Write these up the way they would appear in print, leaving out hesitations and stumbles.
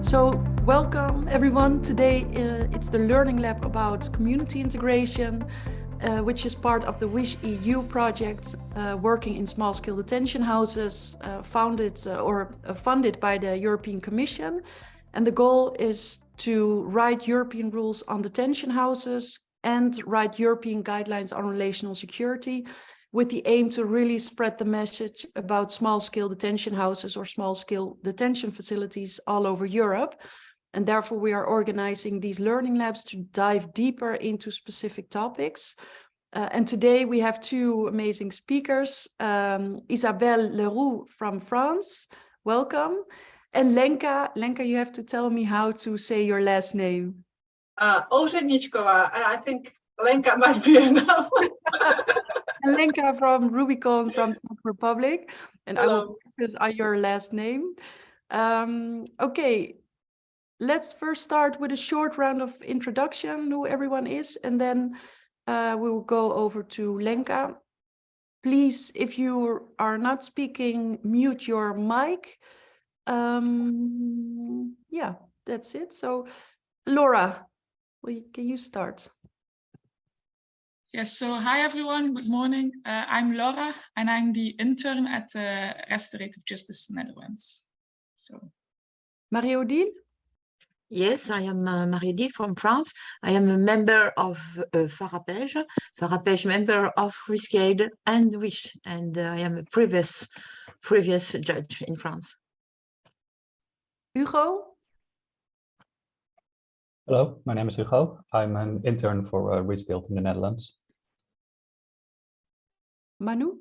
So welcome everyone. Today it's the Learning Lab about community integration, which is part of the WISH EU project, working in small-scale detention houses, funded by the European Commission. And the goal is to write European rules on detention houses and write European guidelines on relational security, with the aim to really spread the message about small-scale detention houses or small-scale detention facilities all over Europe. And therefore, we are organizing these learning labs to dive deeper into specific topics. And today we have two amazing speakers, Isabelle Leroux from France, welcome. And Lenka, you have to tell me how to say your last name. Ozenichkova, I think Lenka might be enough. Lenka from Rubicon from the Czech Republic, and Hello. I will focus on your last name. Okay, let's first start with a short round of introduction, who everyone is, and then we will go over to Lenka. Please, if you are not speaking, mute your mic. Yeah, that's it. So, Laura, can you start? Yes, so hi everyone, good morning. I'm Laura and I'm the intern at Restorative Justice Netherlands. So, Marie-Odile? Yes, I am Marie-Odile from France. I am a member of Farapège member of Riscaid and WISH, and I am a previous judge in France. Hugo? Hello, my name is Hugo. I'm an intern for Riscaid in the Netherlands. Manu?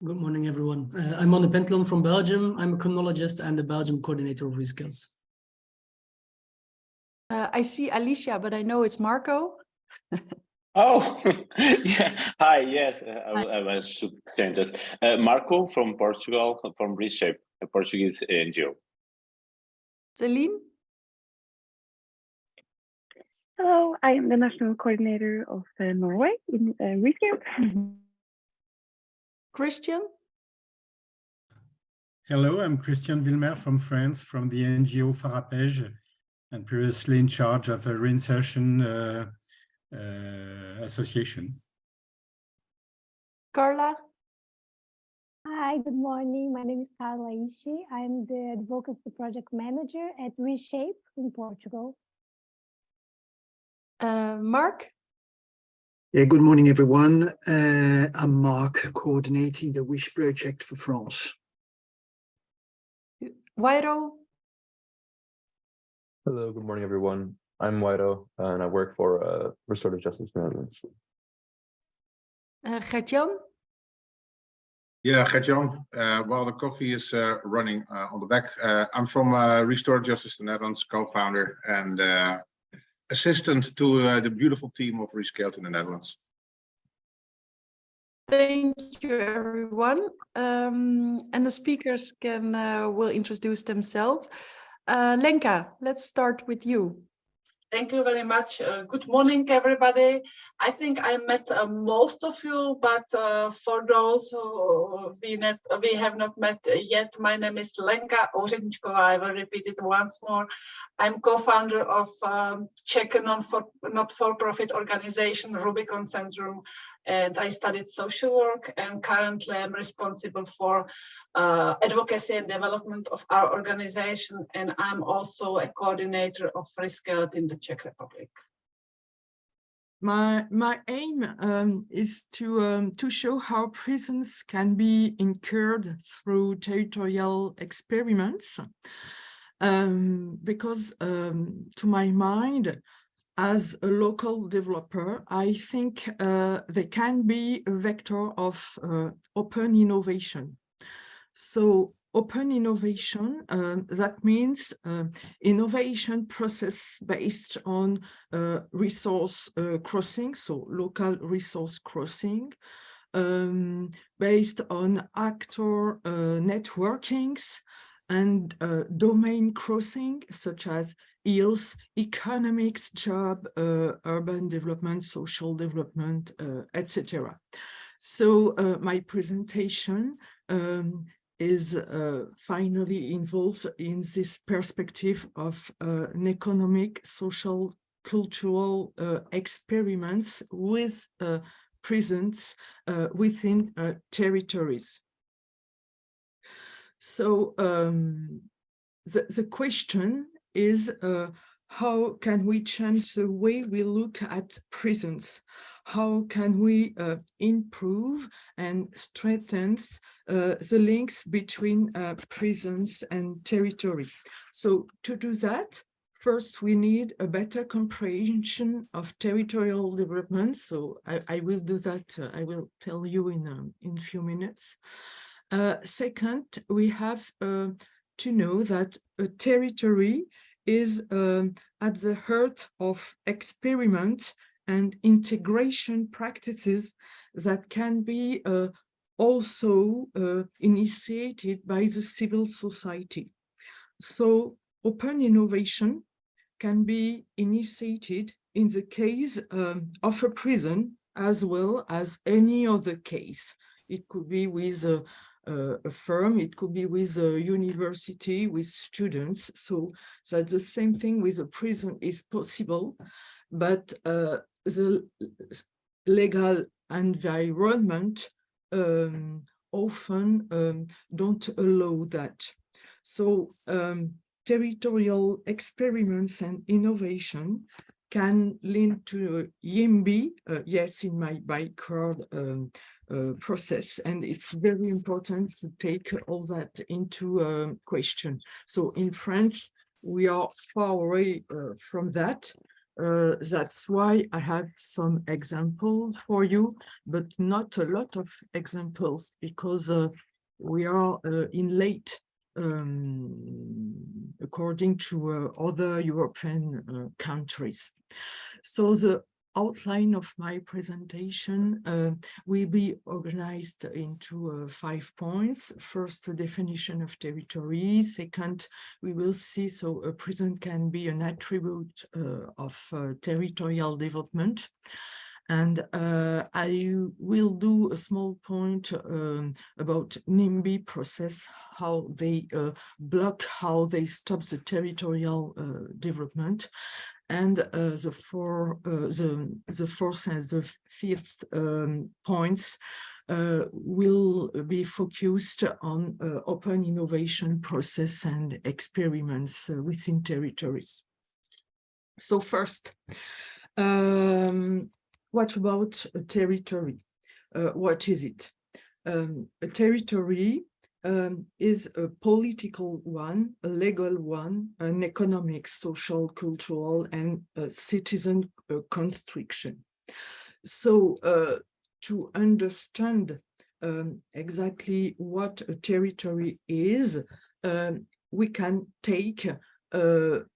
Good morning, everyone. I'm Manu Pentelon from Belgium. I'm a chronologist and the Belgium coordinator of Riscaid. I see Alicia, but I know it's Marco. Oh, yeah. Hi, yes, I should change it. Marco from Portugal, from Reshape, a Portuguese NGO. Celine? Hello, I am the national coordinator of Norway in Riscaid. Christian? Hello, I'm Christian Villemer from France, from the NGO Farapège, and previously in charge of a reinsertion association. Carla? Hi, good morning. My name is Carla Ishi. I'm the advocacy project manager at Reshape in Portugal. Mark? Yeah, good morning, everyone. I'm Mark, coordinating the WISH project for France. Wairo? Hello, good morning, everyone. I'm Wairo, and I work for Restorative Justice Netherlands. Gert-Jan? Yeah, Gert-Jan, while the coffee is running on the back, I'm from Restorative Justice Netherlands, co-founder and assistant to the beautiful team of Rescaled in the Netherlands. Thank you, everyone. And the speakers will introduce themselves. Lenka, let's start with you. Thank you very much. Good morning, everybody. I think I met most of you, but for those who we have not met yet, my name is Lenka Ozenichkova. I will repeat it once more. I'm co-founder of Czech not-for-profit organization Rubicon Centrum, and I studied social work, and currently I'm responsible for advocacy and development of our organization, and I'm also a coordinator of Riscaid in the Czech Republic. My aim is to show how prisons can be incurred through territorial experiments, because to my mind, as a local developer, I think they can be a vector of open innovation. So open innovation, that means innovation process based on resource crossing, so local resource crossing, based on actor networkings and domain crossing, such as ILS, economics, job, urban development, social development, etc. So my presentation is finally involved in this perspective of an economic, social, cultural experiments with prisons within territories. So the question is, how can we change the way we look at prisons? How can we improve and strengthen the links between prisons and territory? So to do that, first we need a better comprehension of territorial development. So I will do that. I will tell you in a few minutes. Second, we have to know that a territory is at the heart of experiment and integration practices that can be also initiated by the civil society. So open innovation can be initiated in the case of a prison as well as any other case. It could be with a firm, it could be with a university, with students. So that the same thing with a prison is possible, but the legal environment often don't allow that. So territorial experiments and innovation can lead to YIMBY, yes, in my background process, and it's very important to take all that into question. So in France, we are far away from that. That's why I have some examples for you, but not a lot of examples, because we are in late according to other European countries. So the outline of my presentation will be organized into 5 points. First, a definition of territory. Second, we will see, so a prison can be an attribute of territorial development. And I will do a small point about NIMBY process, how they block, how they stop the territorial development. And the fourth and the fifth points will be focused on open innovation process and experiments within territories. So first, what about a territory? What is it? A territory is a political one, a legal one, an economic, social, cultural, and citizen construction. So to understand exactly what a territory is, we can take the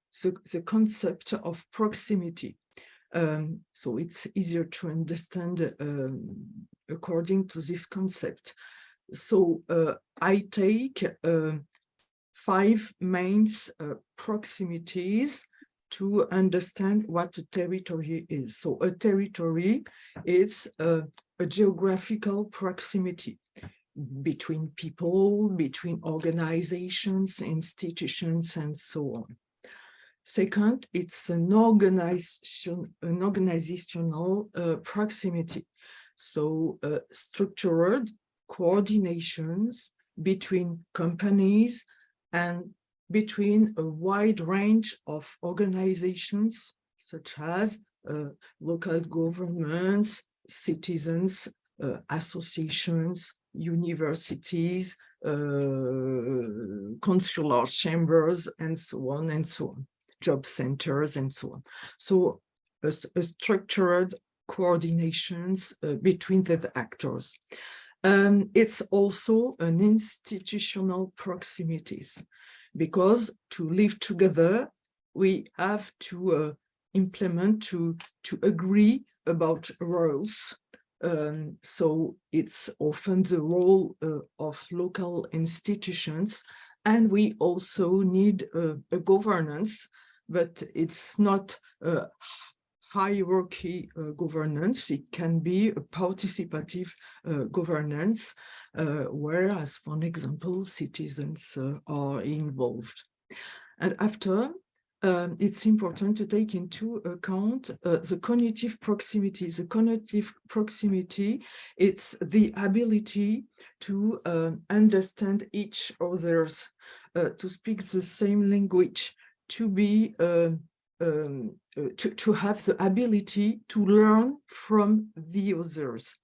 concept of proximity. So it's easier to understand according to this concept. So I take 5 main proximities to understand what a territory is. So a territory is a geographical proximity between people, between organizations, institutions, and so on. Second, it's an organizational proximity. So structured coordinations between companies and between a wide range of organizations, such as local governments, citizens, associations, universities, consular chambers, and so on and so on, job centers and so on. So a structured coordinations between the actors. It's also an institutional proximities, because to live together, we have to implement, to agree about roles. So it's often the role of local institutions, and we also need a governance, but it's not hierarchy governance. It can be a participative governance, where, as one example, citizens are involved. And after, it's important to take into account the cognitive proximity. The cognitive proximity, it's the ability to understand each other's, to speak the same language, to be to have the ability to learn from the others.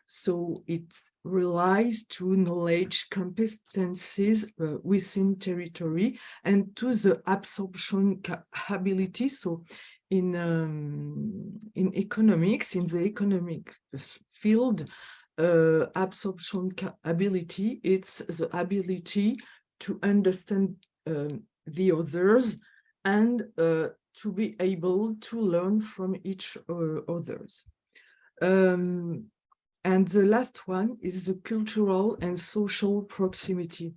So it relies to knowledge competencies within territory and to the absorption ability. So in economics, in the economic field, absorption ability, it's the ability to understand the others and to be able to learn from each others. And the last one is the cultural and social proximity.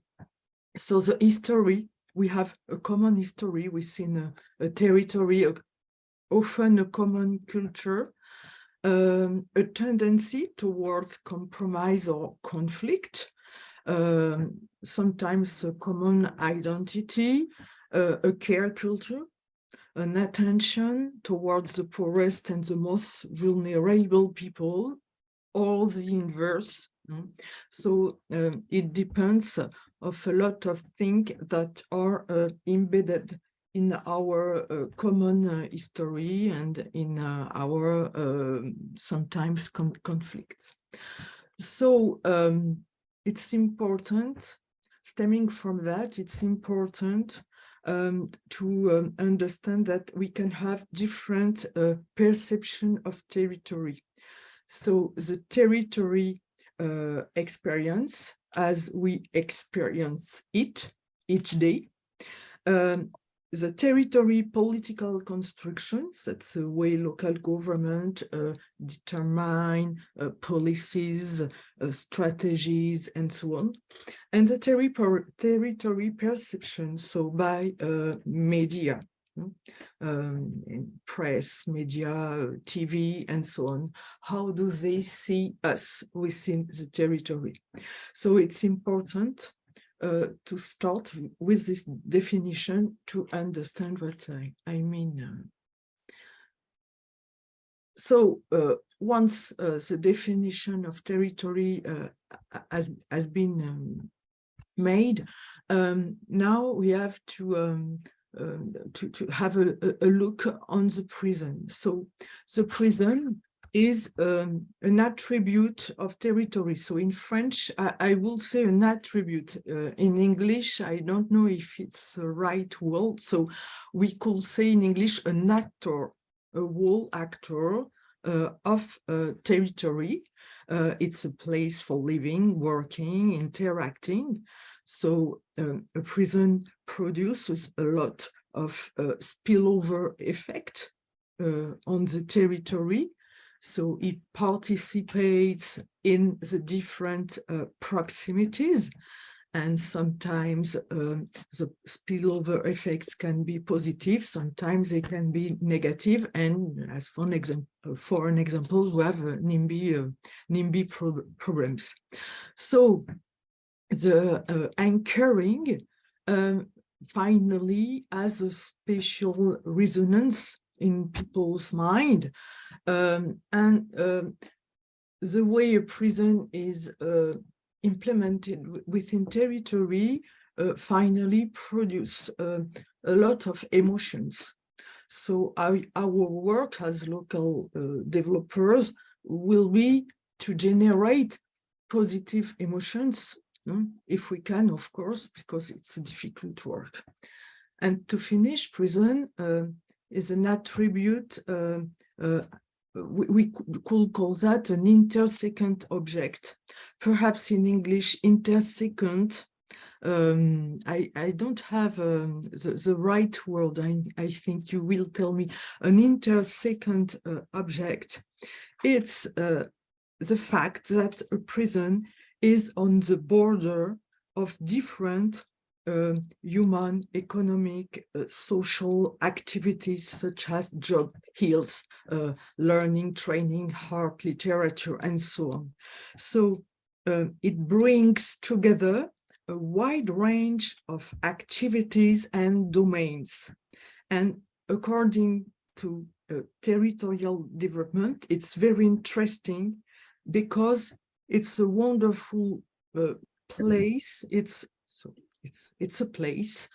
So the history, we have a common history within a territory, often a common culture, a tendency towards compromise or conflict, sometimes a common identity, a care culture, an attention towards the poorest and the most vulnerable people, or the inverse. So it depends of a lot of things that are embedded in our common history and in our sometimes conflicts. So it's important, stemming from that, it's important to understand that we can have different perception of territory. So the territory experience as we experience it each day, the territory political constructions, that's the way local government determine policies, strategies, and so on. And the territory perception, so by media, press, media, TV, and so on. How do they see us within the territory? So it's important to start with this definition to understand what I mean. So once the definition of territory has been made, now we have to have a look on the prison. So the prison is an attribute of territory. So in French, I will say an attribute. In English, I don't know if it's the right word. So we could say in English an actor, a whole actor of territory. It's a place for living, working, interacting. So a prison produces a lot of spillover effect on the territory. So it participates in the different proximities, and sometimes the spillover effects can be positive, sometimes they can be negative. And as for an example, we have NIMBY problems. So the anchoring finally has a special resonance in people's mind, and the way a prison is implemented within territory finally produce a lot of emotions. So our work as local developers will be to generate positive emotions, if we can, of course, because it's a difficult work. And to finish, prison is an attribute, we could call that an intersecond object. Perhaps in English, intersecond, I don't have the right word. I think you will tell me. An intersecond object. It's the fact that a prison is on the border of different human, economic, social activities such as job, health, learning, training, art, literature, and so on. So it brings together a wide range of activities and domains. And according to territorial development, it's very interesting because it's a wonderful place. It's a place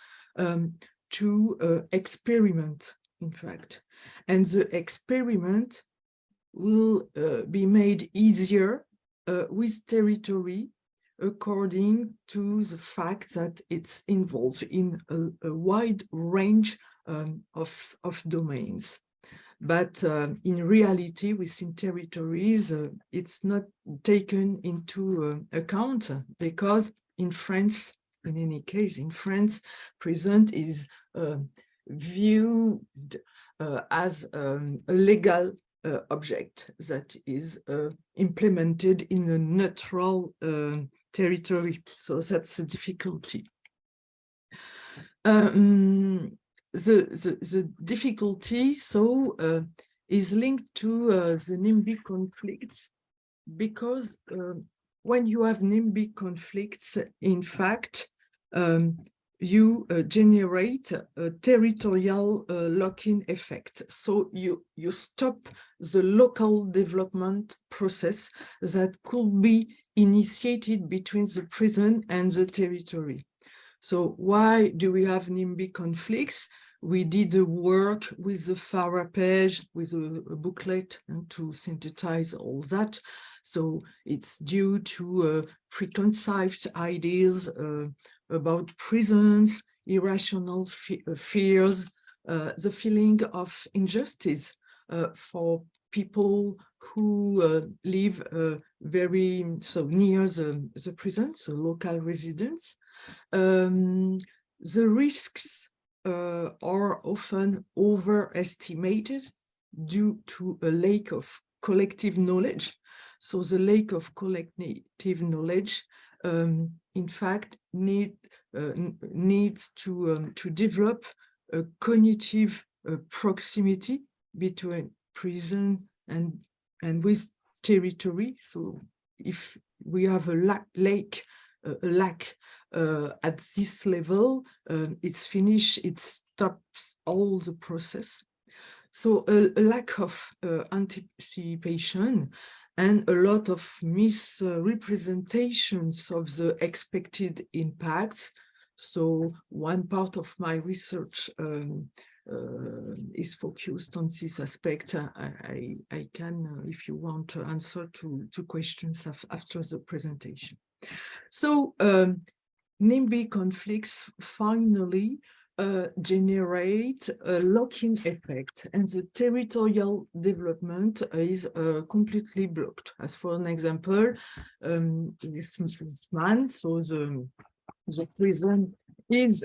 to experiment, in fact, and the experiment will be made easier with territory according to the fact that it's involved in a wide range of domains. But in reality, within territories, it's not taken into account because in France, in any case, in France, prison is viewed as a legal object that is implemented in a neutral territory. So that's a difficulty. The difficulty is linked to the NIMBY conflicts, because when you have NIMBY conflicts, in fact, you generate a territorial lock-in effect. So you stop the local development process that could be initiated between the prison and the territory. So why do we have NIMBY conflicts? We did the work with the FARA page, with a booklet, and to synthesize all that. So it's due to preconceived ideas about prisons, irrational fears, the feeling of injustice for people who live very near the prison, so local residents. The risks are often overestimated due to a lack of collective knowledge. So the lack of collective knowledge, in fact, needs to develop a cognitive proximity between prison and with territory. So if we have a lack at this level, it's finished, it stops all the process. So a lack of anticipation and a lot of misrepresentations of the expected impacts. So one part of my research is focused on this aspect. I can, if you want, to answer to questions after the presentation. So NIMBY conflicts finally generate a lock-in effect, and the territorial development is completely blocked. As for an example, this man, so the prison is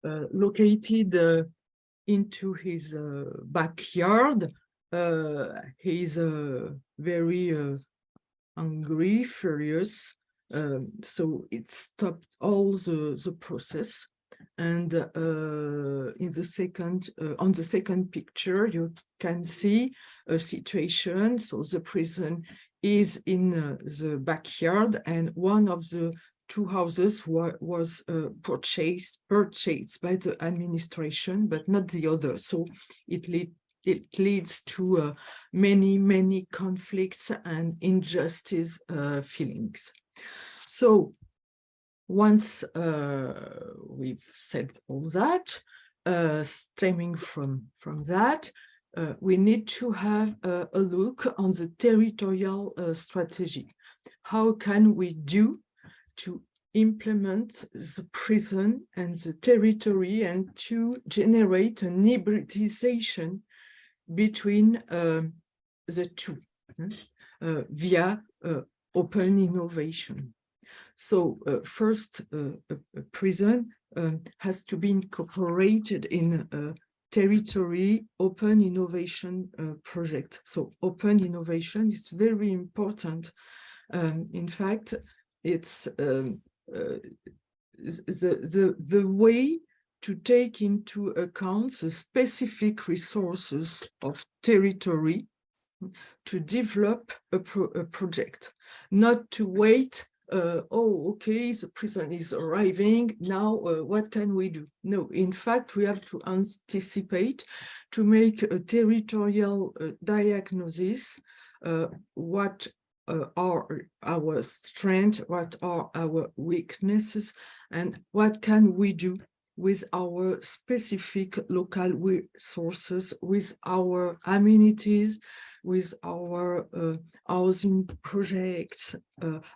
located into his backyard. He's very angry, furious. So it stopped all the process. And in the second, on the second picture, you can see a situation. So the prison is in the backyard, and one of the two houses was purchased by the administration, but not the other. So it leads to many conflicts and injustice feelings. So once we've said all that, stemming from that, we need to have a look on the territorial strategy. How can we do to implement the prison and the territory and to generate an hybridization between the two via open innovation? So first, a prison has to be incorporated in a territory open innovation project. So open innovation is very important. In fact, it's the way to take into account the specific resources of territory to develop a project, not to wait, oh, okay, the prison is arriving, now what can we do? No, in fact, we have to anticipate, to make a territorial diagnosis, what are our strengths, what are our weaknesses, and what can we do with our specific local resources, with our amenities, with our housing projects,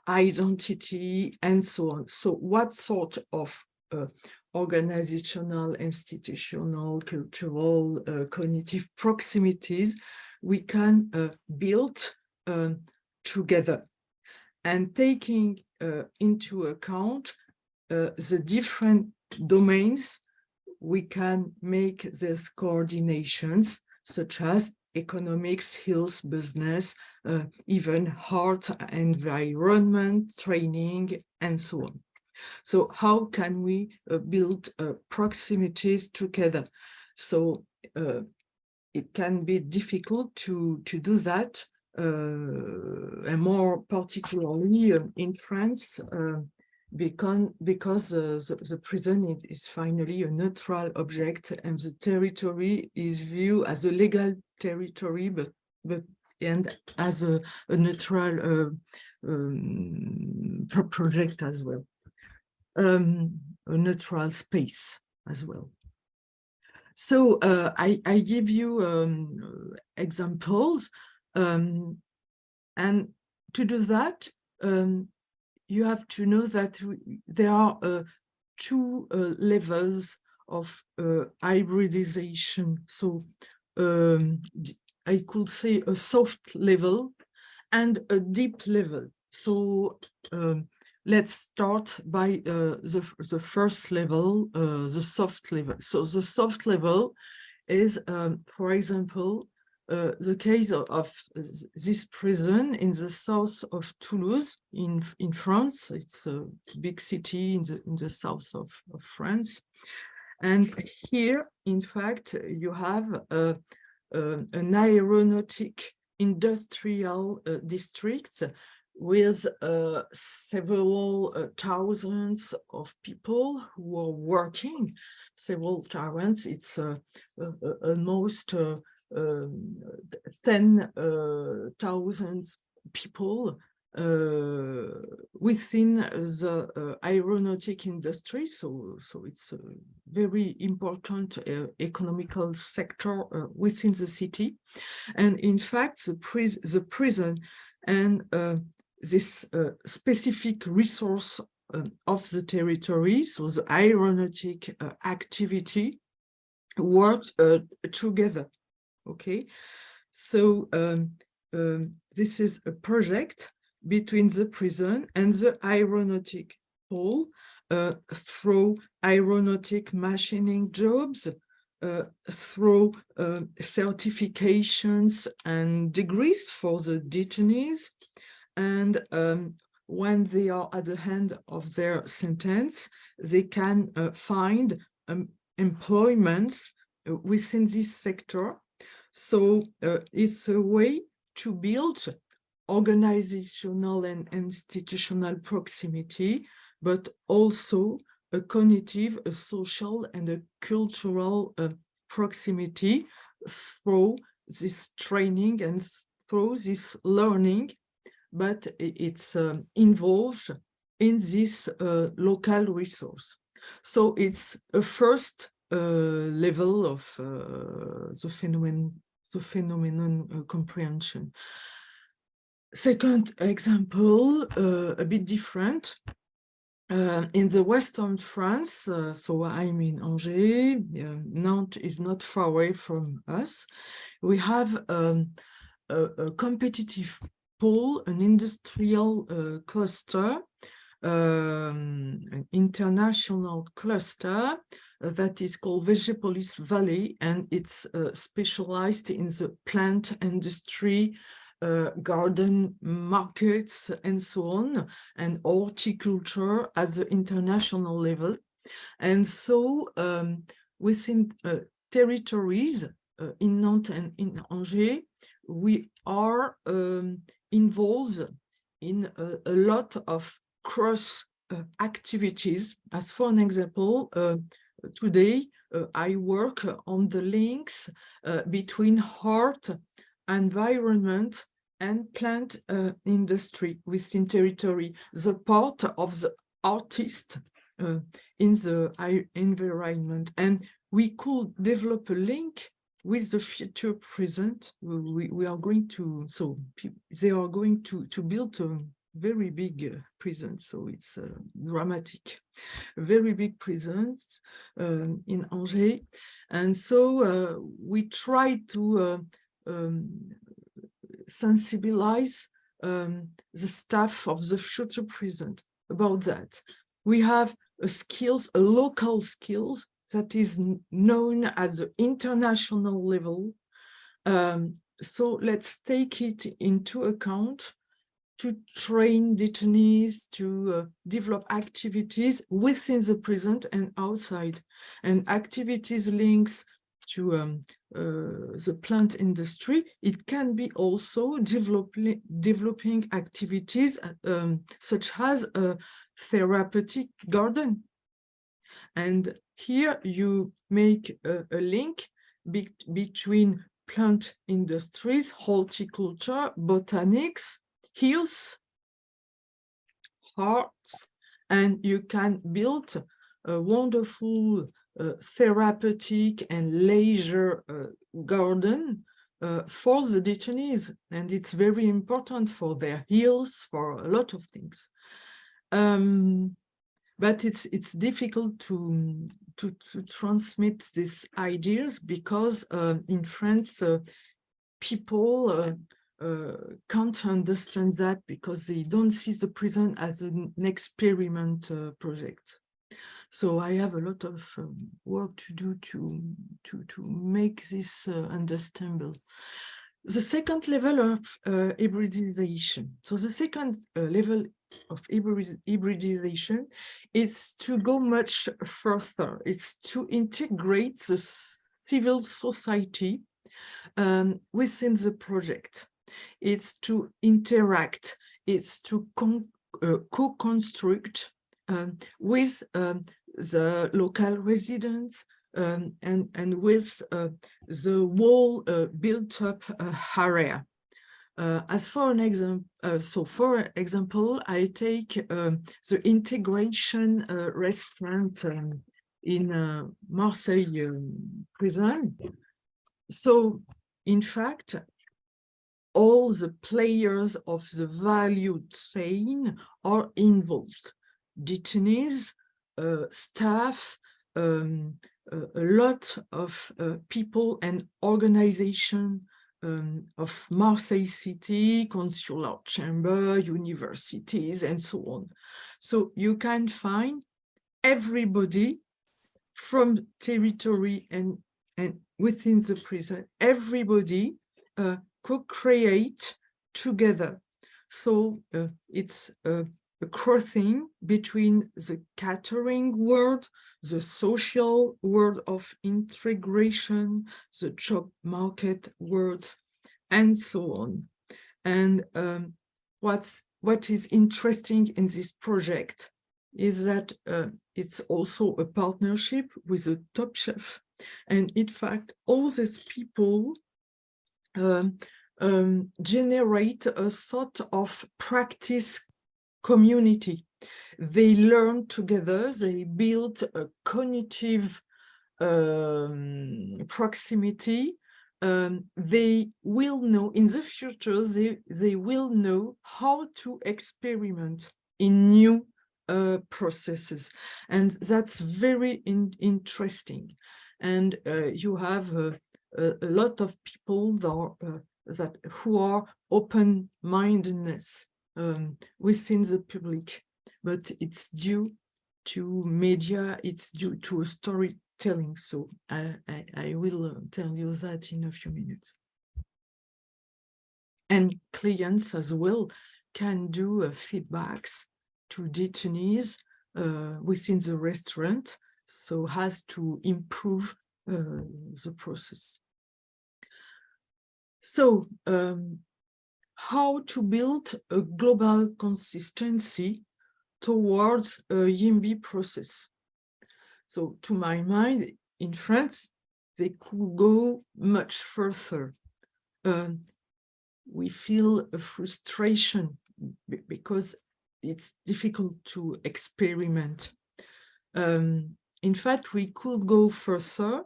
identity, and so on. So what sort of organizational, institutional, cultural, cognitive proximities we can build together, and taking into account the different domains, we can make these coordinations, such as economics, health, business, even heart, environment, training, and so on. So how can we build proximities together? So it can be difficult to do that, and more particularly in France, because the prison is finally a neutral object, and the territory is viewed as a legal territory, but and as a neutral project as well, a neutral space as well. So I give you examples, and to do that, you have to know that there are two levels of hybridization. So I could say a soft level and a deep level. So let's start by the first level, the soft level. So the soft level is, for example, the case of this prison in the south of Toulouse in France. It's a big city in the south of France. And here, in fact, you have an aeronautic industrial district with several thousands of people who are working, several thousands. It's almost 10,000 people within the aeronautic industry. So it's a very important economical sector within the city. And in fact, the prison and this specific resource of the territory, so the aeronautic activity, work together. Okay, so this is a project between the prison and the aeronautic pole through aeronautic machining jobs, through certifications and degrees for the detainees. And when they are at the end of their sentence, they can find employments within this sector. So it's a way to build organizational and institutional proximity, but also a cognitive, a social, and a cultural proximity through this training and through this learning, but it's involved in this local resource. So it's a first level of the phenomenon comprehension. Second example, a bit different. In the western France, so I'm in Angers, Nantes is not far away from us. We have a competitive pole, an industrial cluster, an international cluster that is called Vegepolis Valley, and it's specialized in the plant industry, garden markets and so on, and horticulture at the international level. And so within territories in Nantes and in Angers, we are involved in a lot of cross activities. As for an example, today I work on the links between art, environment, and plant industry within territory, the part of the artist in the environment. And we could develop a link with the future present. We are going to, so they are going to build a very big presence, so it's dramatic, a very big presence in Angers. And so we try to sensibilize the staff of the future present about that. We have a local skills that is known as the international level. So let's take it into account to train detainees to develop activities within the present and outside, and activities links to the plant industry. It can be also developing activities such as a therapeutic garden. And here you make a link between plant industries, horticulture, botanics, hills, arts, and you can build a wonderful therapeutic and leisure garden for the detainees. And it's very important for their health, for a lot of things. But it's difficult to transmit these ideas because in France, people can't understand that because they don't see the prison as an experiment project. So I have a lot of work to do to make this understandable. The second level of hybridization. So the second level of hybridization is to go much further. It's to integrate the civil society within the project. It's to interact. It's to co-construct with the local residents and with the whole built-up area. As for an example, for example, I take the integration restaurant in Marseille prison. So, in fact, all the players of the value chain are involved. Detainees, staff, a lot of people and organization of Marseille City, consular chamber, universities, and so on. So you can find everybody from territory and within the prison, everybody co-create together. So it's a crossing between the catering world, the social world of integration, the job market worlds, and so on. And what is interesting in this project is that it's also a partnership with a top chef. And in fact, all these people generate a sort of practice community. They learn together, they build a cognitive proximity. They will know in the future, they will know how to experiment in new processes. And that's very interesting. And you have a lot of people who are open-mindedness within the public, but it's due to media, it's due to storytelling. So I will tell you that in a few minutes. and clients as well can do feedbacks to detainees within the restaurant, so as to improve the process. So how to build a global consistency towards a YIMBY process? So to my mind, in France, they could go much further. We feel a frustration because it's difficult to experiment. In fact, we could go further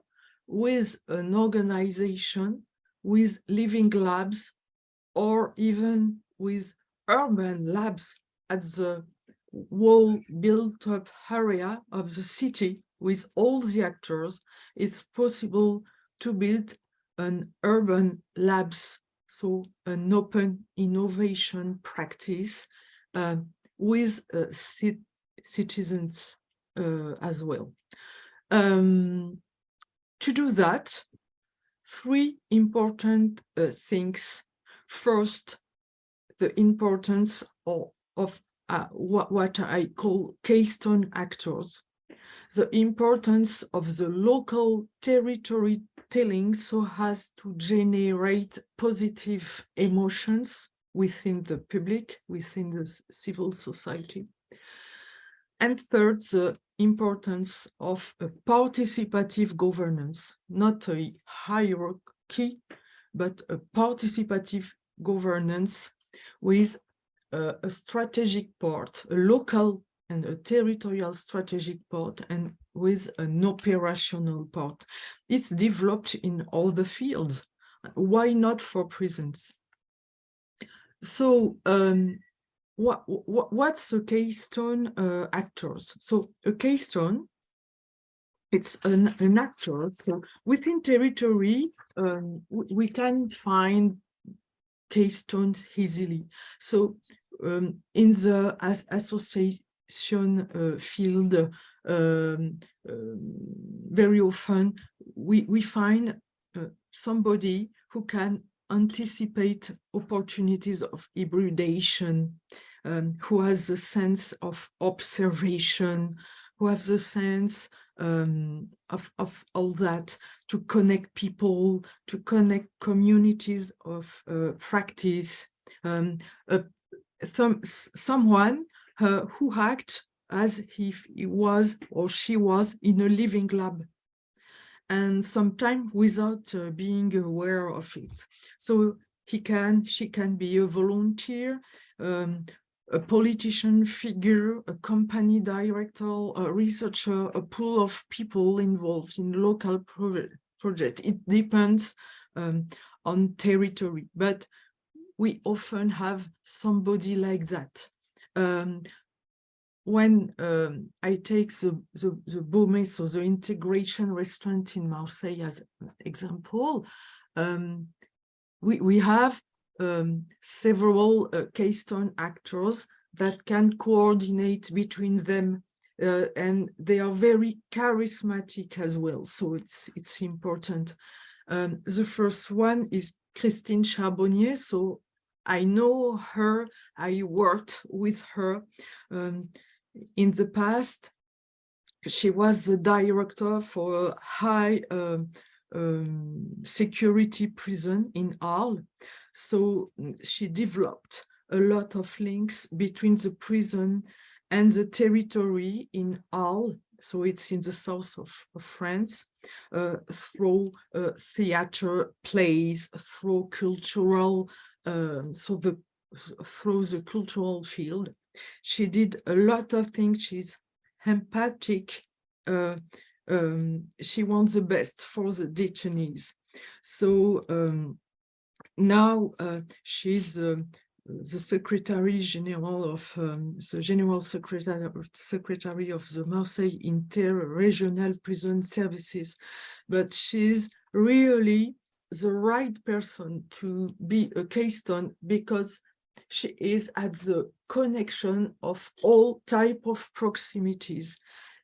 with an organization, with living labs, or even with urban labs at the whole built-up area of the city with all the actors. It's possible to build an urban labs, so an open innovation practice with citizens as well. To do that, three important things. First, the importance of what I call keystone actors, the importance of the local territory telling so as to generate positive emotions within the public, within the civil society. And third, the importance of a participative governance, not a hierarchy, but a participative governance with a strategic part, a local and a territorial strategic part, and with an operational part. It's developed in all the fields. Why not for prisons? So what's a keystone actors? So a keystone, it's an actor. So within territory, we can find keystones easily. So in the association field, very often we find somebody who can anticipate opportunities of hybridation, who has a sense of observation, who has the sense of all that, to connect people, to connect communities of practice, someone who acts as if he was or she was in a living lab, and sometimes without being aware of it. So she can be a volunteer, a politician figure, a company director, a researcher, a pool of people involved in local project. It depends on territory, but we often have somebody like that. When I take the Beaumet, so the integration restaurant in Marseille as an example, we have several keystone actors that can coordinate between them, and they are very charismatic as well. So it's important. The first one is Christine Charbonnier. So I know her, I worked with her in the past. She was the director for a high security prison in Arles. So she developed a lot of links between the prison and the territory in Arles. So it's in the south of France, through theater, plays, through cultural, through the cultural field. She did a lot of things. She's empathic. She wants the best for the detainees. So now she's the Secretary General of the General Secretary of the Marseille Inter-Regional Prison Services, but she's really the right person to be a keystone because she is at the connection of all type of proximities,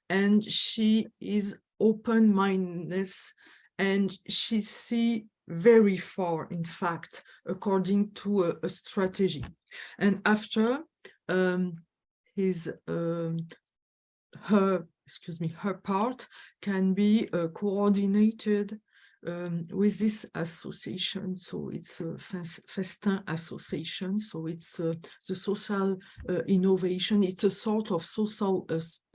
and she is open-mindedness, and she sees very far, in fact, according to a strategy. And after her part can be coordinated with this association. So it's a Festin association. So it's the social innovation. It's a sort of social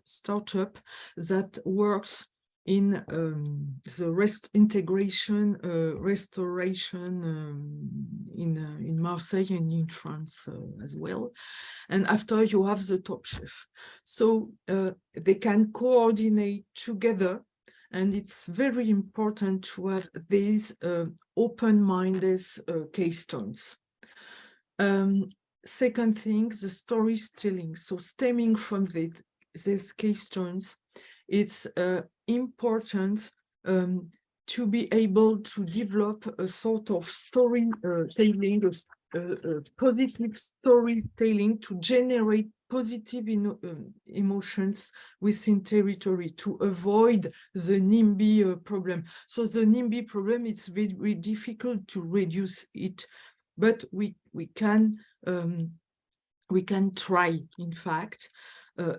startup that works in the integration, restoration in Marseille and in France as well. And after you have the top chef. So they can coordinate together. And it's very important to have these open-minded keystones. Second thing, the storytelling. So stemming from these keystones, it's important to be able to develop a sort of storytelling, positive storytelling to generate positive emotions within territory to avoid the NIMBY problem. So the NIMBY problem, it's very difficult to reduce it, but we can try, in fact,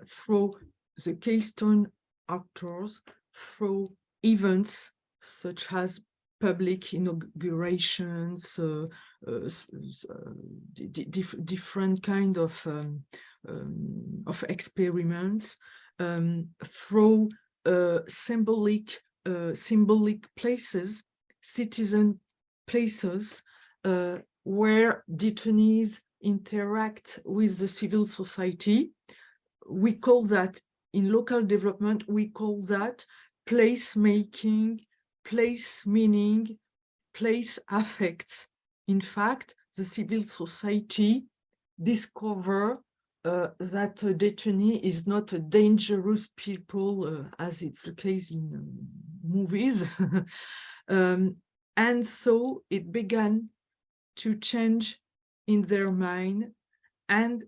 through the keystone actors, through events such as public inaugurations, different kind of experiments, through symbolic places, citizen places, where detainees interact with the civil society. We call that, in local development, we call that place making, place meaning, place affects. In fact, the civil society discover that a detainee is not a dangerous people, as it's the case in movies. And so it began to change in their mind, and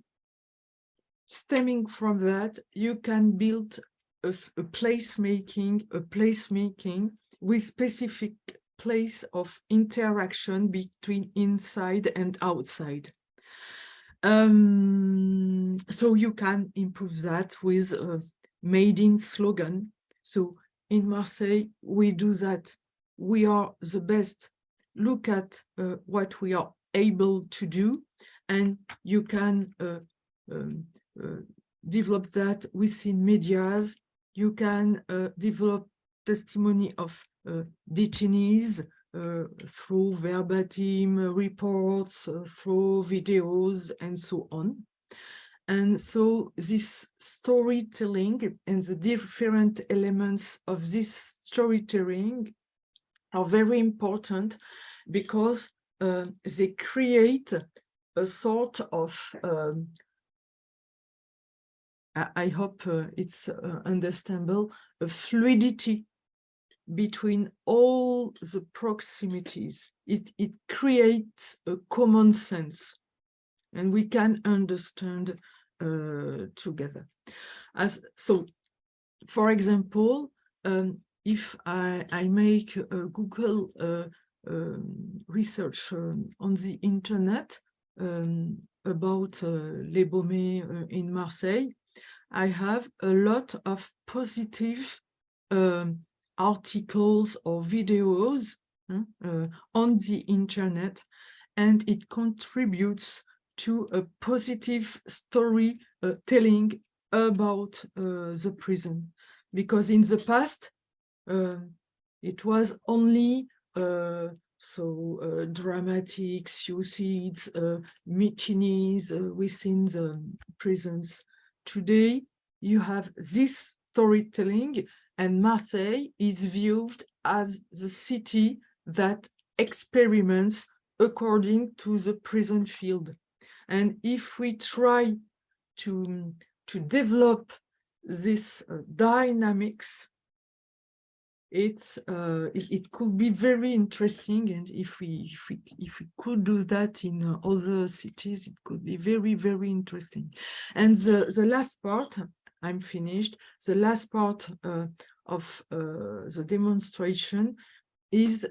stemming from that, you can build a placemaking with specific place of interaction between inside and outside. So you can improve that with a made in slogan. So in Marseille, we do that. We are the best. Look at what we are able to do, and you can develop that within medias. You can develop testimony of detainees through verbatim reports, through videos, and so on. And so this storytelling and the different elements of this storytelling are very important, because they create a sort of I hope it's understandable, a fluidity between all the proximities. It creates a common sense, and we can understand together. So, for example, if I make a Google research on the internet about Les Baumés in Marseille, I have a lot of positive articles or videos on the internet, and it contributes to a positive story telling about the prison. Because in the past, it was only dramatic suicides, mutinies within the prisons. Today, you have this storytelling, and Marseille is viewed as the city that experiments according to the prison field. And if we try to develop this dynamics, it could be very interesting, and if we could do that in other cities, it could be very, very interesting. And the last part, I'm finished. The last part of the demonstration is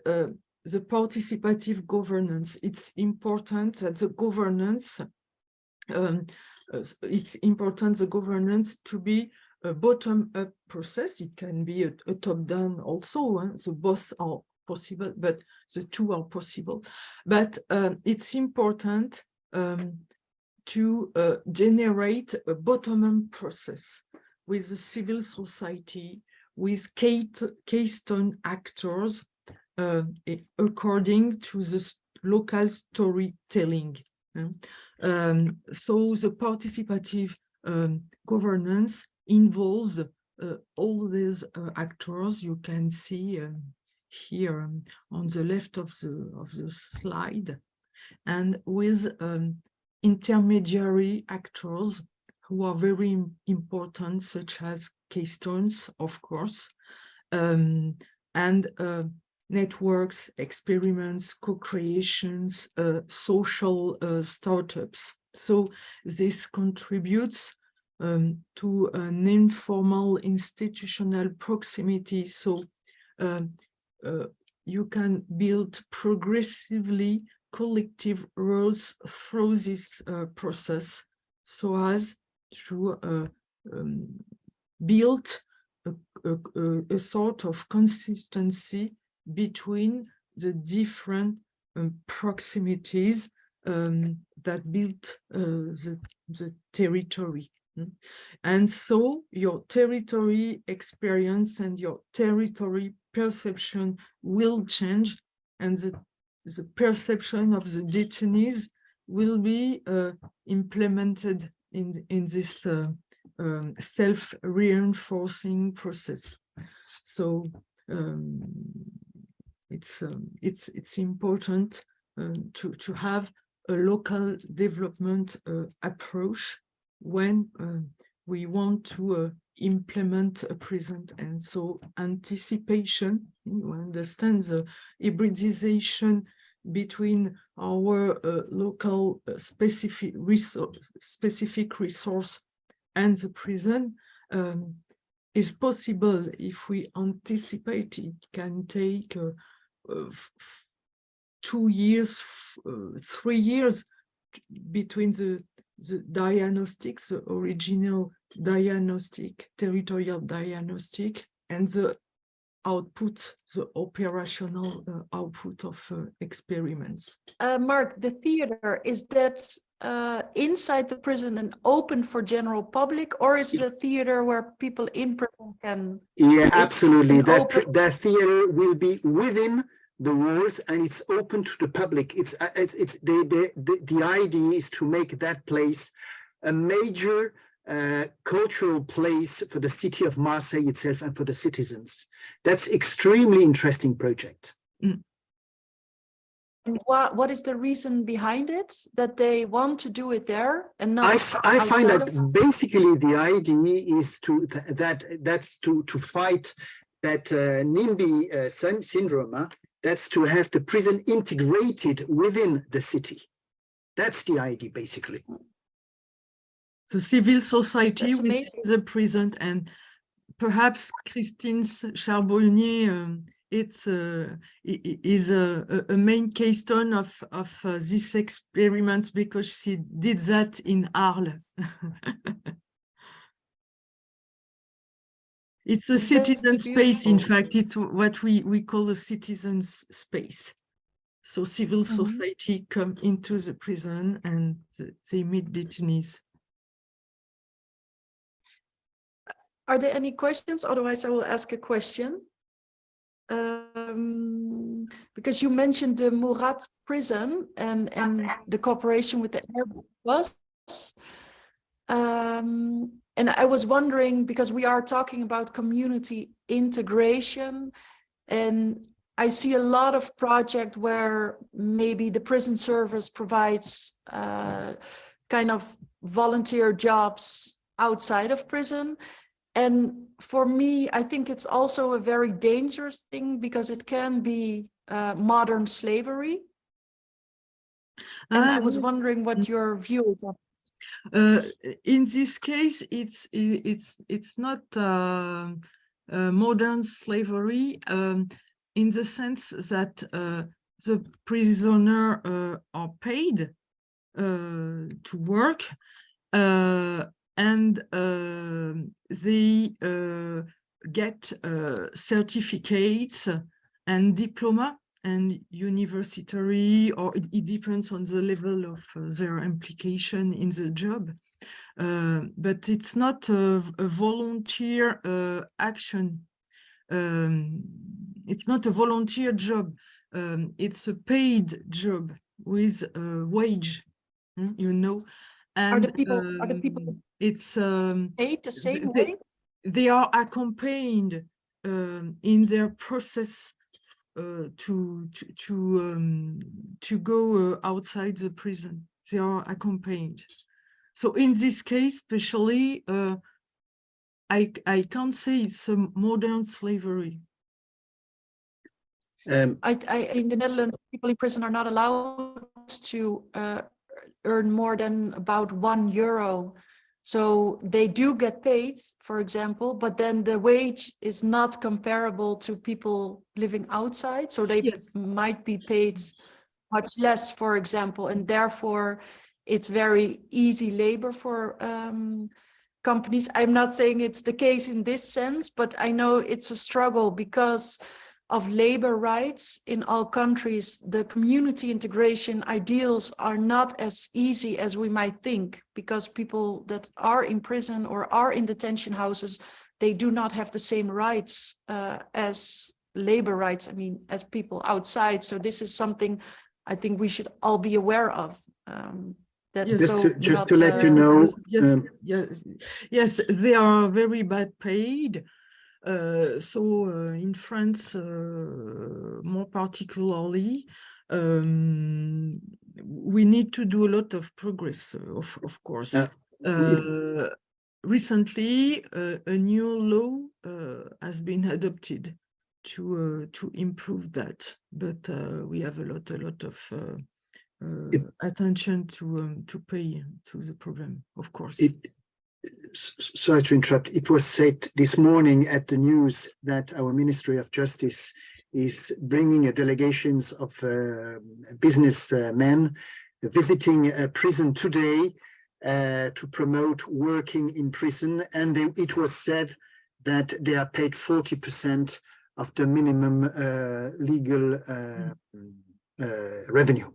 the participative governance. It's important that the governance, to be a bottom-up process. It can be a top-down also. So both are possible, but the two are possible. But it's important to generate a bottom-up process with the civil society, with keystone actors, according to the local storytelling. So the participative governance involves all these actors. You can see here on the left of the slide, and with intermediary actors who are very important, such as keystones, of course, and networks, experiments, co-creations, social startups. So this contributes to an informal institutional proximity. So you can build progressively collective roles through this process, so as to build a sort of consistency between the different proximities that built the territory. And so your territory experience and your territory perception will change, and the perception of the detainees will be implemented in this self-reinforcing process. So it's important to have a local development approach when we want to implement a prison. And so anticipation, you understand the hybridization between our local specific resource and the prison is possible if we anticipate. It can take 2 years, 3 years between the diagnostics, the original diagnostic, territorial diagnostic, and the output, the operational output of experiments. Mark, the theater, is that inside the prison and open for general public, or is it a theater where people in prison can? Yeah, absolutely. That theater will be within the walls, and it's open to the public. The idea is to make that place a major cultural place for the city of Marseille itself and for the citizens. That's extremely interesting project. Mm. And what is the reason behind it, that they want to do it there and not I find that basically the idea is to fight that NIMBY syndrome. That's to have the prison integrated within the city. That's the idea, basically. The civil society within the prison, and perhaps Christine Charbonnier is a main keystone of this experiment, because she did that in Arles. It's a citizen space, in fact. It's what we call a citizen space. So civil society come into the prison and they meet detainees. Are there any questions? Otherwise, I will ask a question. Because you mentioned the Murat prison and the cooperation with the Airbus. And I was wondering, because we are talking about community integration, and I see a lot of projects where maybe the prison service provides kind of volunteer jobs outside of prison. And for me, I think it's also a very dangerous thing, because it can be modern slavery. And I was wondering what your view is on. In this case, it's not modern slavery. in the sense that the prisoner are paid to work, and they get certificates and diploma and university, or it depends on the level of their implication in the job. But it's not a volunteer action. It's not a volunteer job. It's a paid job with a wage, you know. And are the people it's paid the same way? They are accompanied in their process to go outside the prison. They are accompanied. So in this case, especially, I can't say it's a modern slavery. In the Netherlands, people in prison are not allowed to earn more than about €1. So they do get paid, for example, but then the wage is not comparable to people living outside. So they might be paid much less, for example, and therefore it's very easy labor for companies. I'm not saying it's the case in this sense, but I know it's a struggle because of labor rights in all countries. The community integration ideals are not as easy as we might think, because people that are in prison or are in detention houses, they do not have the same rights as labor rights, I mean, as people outside. So this is something I think we should all be aware of. Just to let you know, yes, they are very bad paid. So in France, more particularly, we need to do a lot of progress, of course. Recently, a new law has been adopted to improve that, but we have a lot of attention to pay to the problem, of course. Sorry to interrupt. It was said this morning at the news that our Ministry of Justice is bringing a delegations of businessmen visiting a prison today to promote working in prison. And it was said that they are paid 40% of the minimum legal revenue.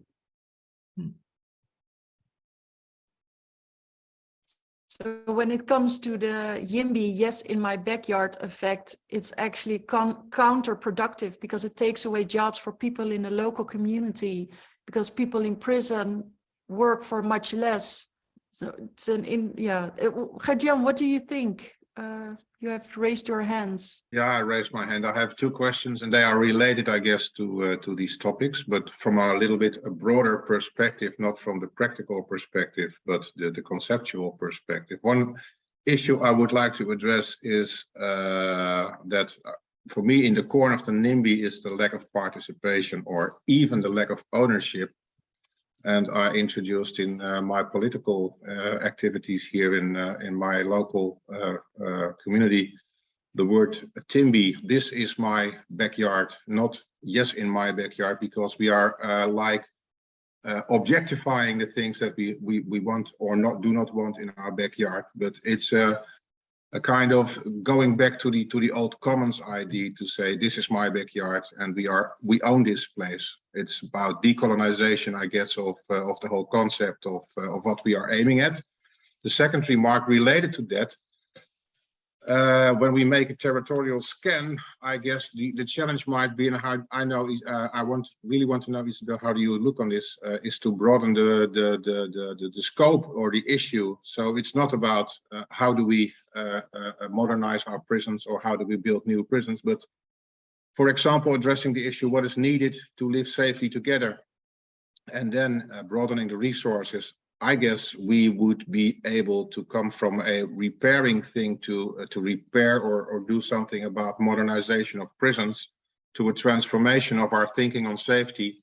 So when it comes to the YIMBY, yes, in my backyard effect, it's actually counterproductive, because it takes away jobs for people in the local community, because people in prison work for much less. So it's Gert-Jan, what do you think? You have raised your hands. Yeah, I raised my hand. I have two questions, and they are related, I guess, to these topics, but from a little bit a broader perspective, not from the practical perspective, but the conceptual perspective. One issue I would like to address is that for me, in the core of the NIMBY is the lack of participation, or even the lack of ownership. And I introduced in my political activities here in my local community the word TIMBY. This is my backyard, not yes in my backyard, because we are objectifying the things that we want or do not want in our backyard. But it's a kind of going back to the old commons idea to say this is my backyard and we own this place. It's about decolonization, I guess, of the whole concept of what we are aiming at. The second remark related to that, when we make a territorial scan, I guess the challenge might be, and how I know is really want to know, Isabel, how do you look on this? Is to broaden the scope or the issue. So it's not about how do we modernize our prisons or how do we build new prisons, but for example, addressing the issue what is needed to live safely together, and then broadening the resources. I guess we would be able to come from a repairing thing to repair or do something about modernization of prisons, to a transformation of our thinking on safety.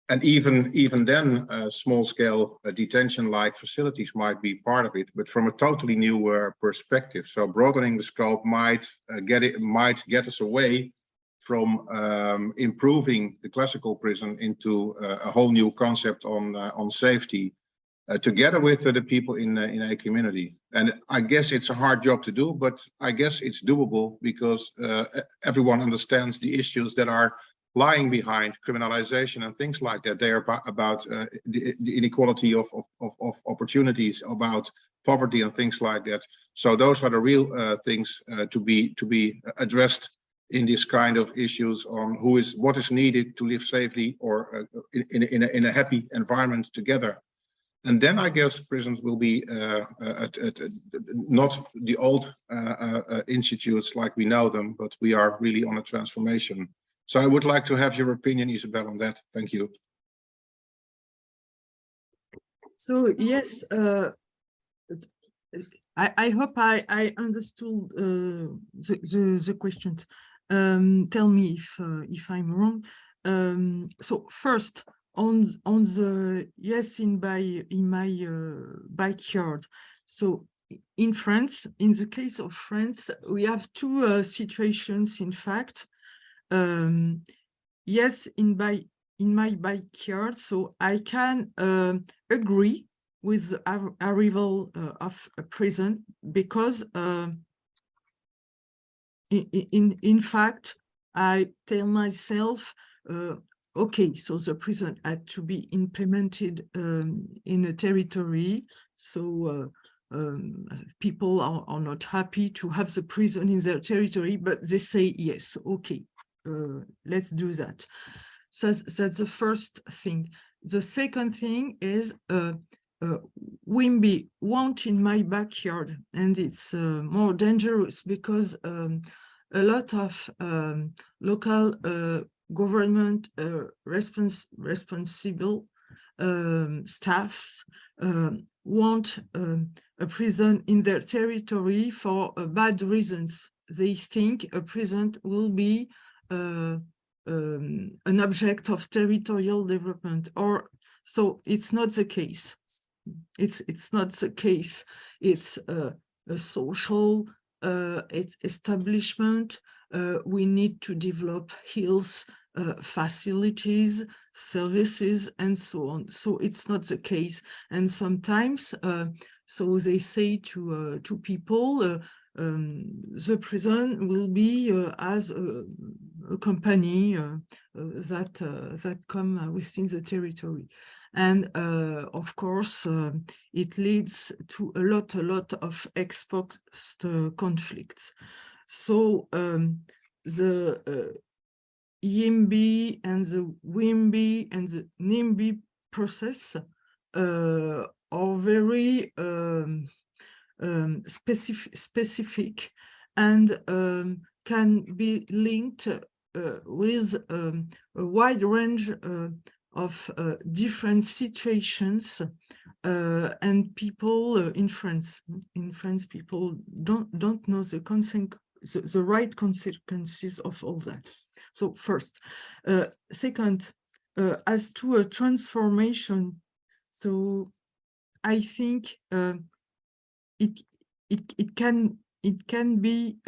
And even then, small-scale detention-like facilities might be part of it, but from a totally new perspective. So broadening the scope might get us away from improving the classical prison into a whole new concept on safety, together with the people in a community. And I guess it's a hard job to do, but I guess it's doable because everyone understands the issues that are lying behind criminalization and things like that. They are about the inequality of opportunities, about poverty and things like that. So those are the real things to be addressed in this kind of issues on what is needed to live safely or in a happy environment together. And then I guess prisons will be not the old institutes like we know them, but we are really on a transformation. So I would like to have your opinion, Isabel, on that. Thank you. So yes, I hope I understood the questions. Tell me if I'm wrong. So first, on the yes in my backyard. So in France, in the case of France, we have two situations. In fact, yes, in my backyard, so I can agree with the arrival of a prison because in fact, I tell myself, okay, so the prison had to be implemented in a territory, so people are not happy to have the prison in their territory, but they say, yes, okay, let's do that. So that's the first thing. The second thing is WIMBY want in my backyard, and it's more dangerous because a lot of local government responsible staffs want a prison in their territory for bad reasons. They think a prison will be an object of territorial development, or so it's not the case. It's not the case. It's a social establishment. We need to develop health facilities, services, and so on. So it's not the case. And sometimes, so they say to people, the prison will be as a company that come within the territory. And of course, it leads to a lot of ex post conflicts. So the YIMBY and the WIMBY and the NIMBY process are very specific and can be linked with a wide range of different situations and people in France. In France, people don't know the right consequences of all that. So first, second, as to a transformation, so I think it can be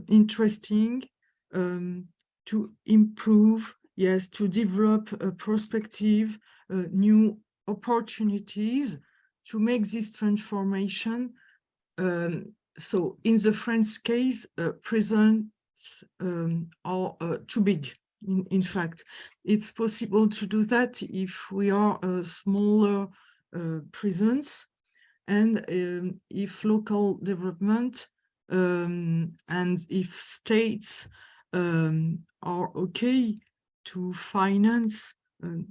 interesting to improve, yes, to develop a perspective, new opportunities to make this transformation. So in the French case, prisons are too big. In fact, it's possible to do that if we are smaller prisons, and if local development and if states are okay to finance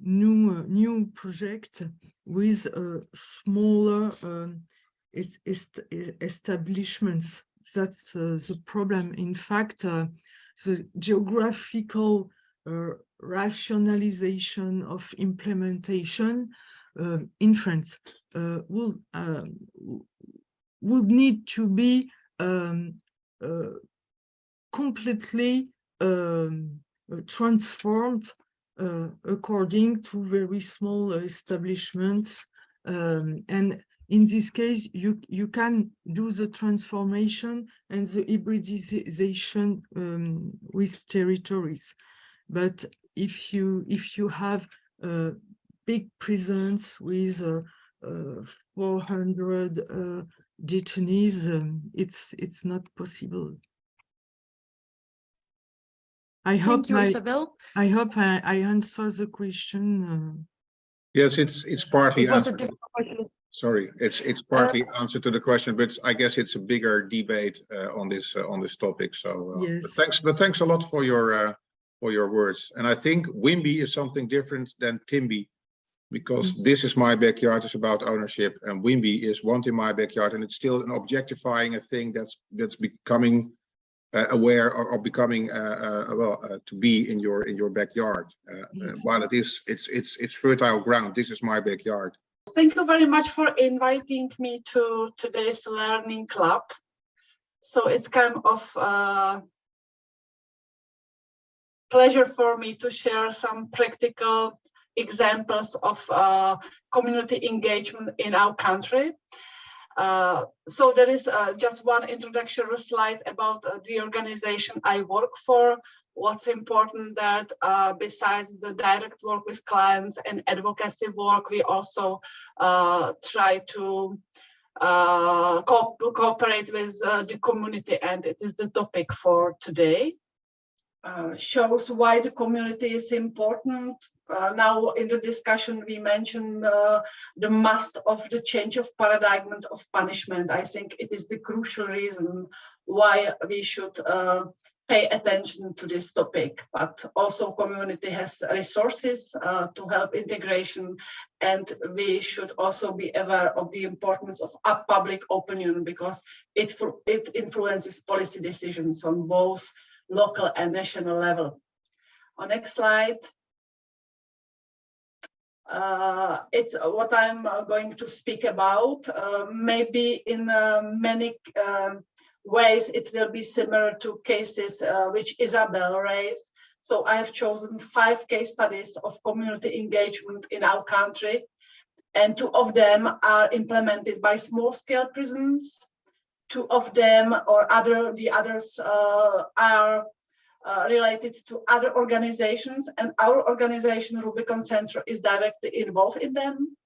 new projects with smaller establishments. That's the problem. In fact, the geographical rationalization of implementation in France will need to be completely transformed according to very small establishments, and in this case, you can do the transformation and the hybridization with territories. But if you have big prisons with 400 detainees, it's not possible. I hope Isabel. I hope I answer the question. Yes, it's partly It was a answered. difficult question. Sorry, it's partly answer to the question, but I guess it's a bigger debate on this topic. So yes, but thanks a lot for your words. And I think WIMBY is something different than TIMBY, because this is my backyard, is about ownership, and WIMBY is wanting my backyard, and it's still an objectifying a thing that's becoming aware or becoming to be in your backyard. While it's fertile ground, this is my backyard. Thank you very much for inviting me to today's learning club. So it's kind of pleasure for me to share some practical examples of community engagement in our country. So there is just one introductory slide about the organization I work for. What's important that besides the direct work with clients and advocacy work, we also try to cooperate with the community, and it is the topic for today. Shows why the community is important. Now in the discussion we mentioned the must of the change of paradigm of punishment. I think it is the crucial reason why we should pay attention to this topic, but also community has resources to help integration, and we should also be aware of the importance of public opinion, because it influences policy decisions on both local and national level. On next slide. It's what I'm going to speak about. Maybe in many ways it will be similar to cases which Isabel raised. So I have chosen 5 case studies of community engagement in our country, and 2 of them are implemented by small-scale prisons. 2 of them, or the others are related to other organizations, and our organization Rubicon Center is directly involved in them.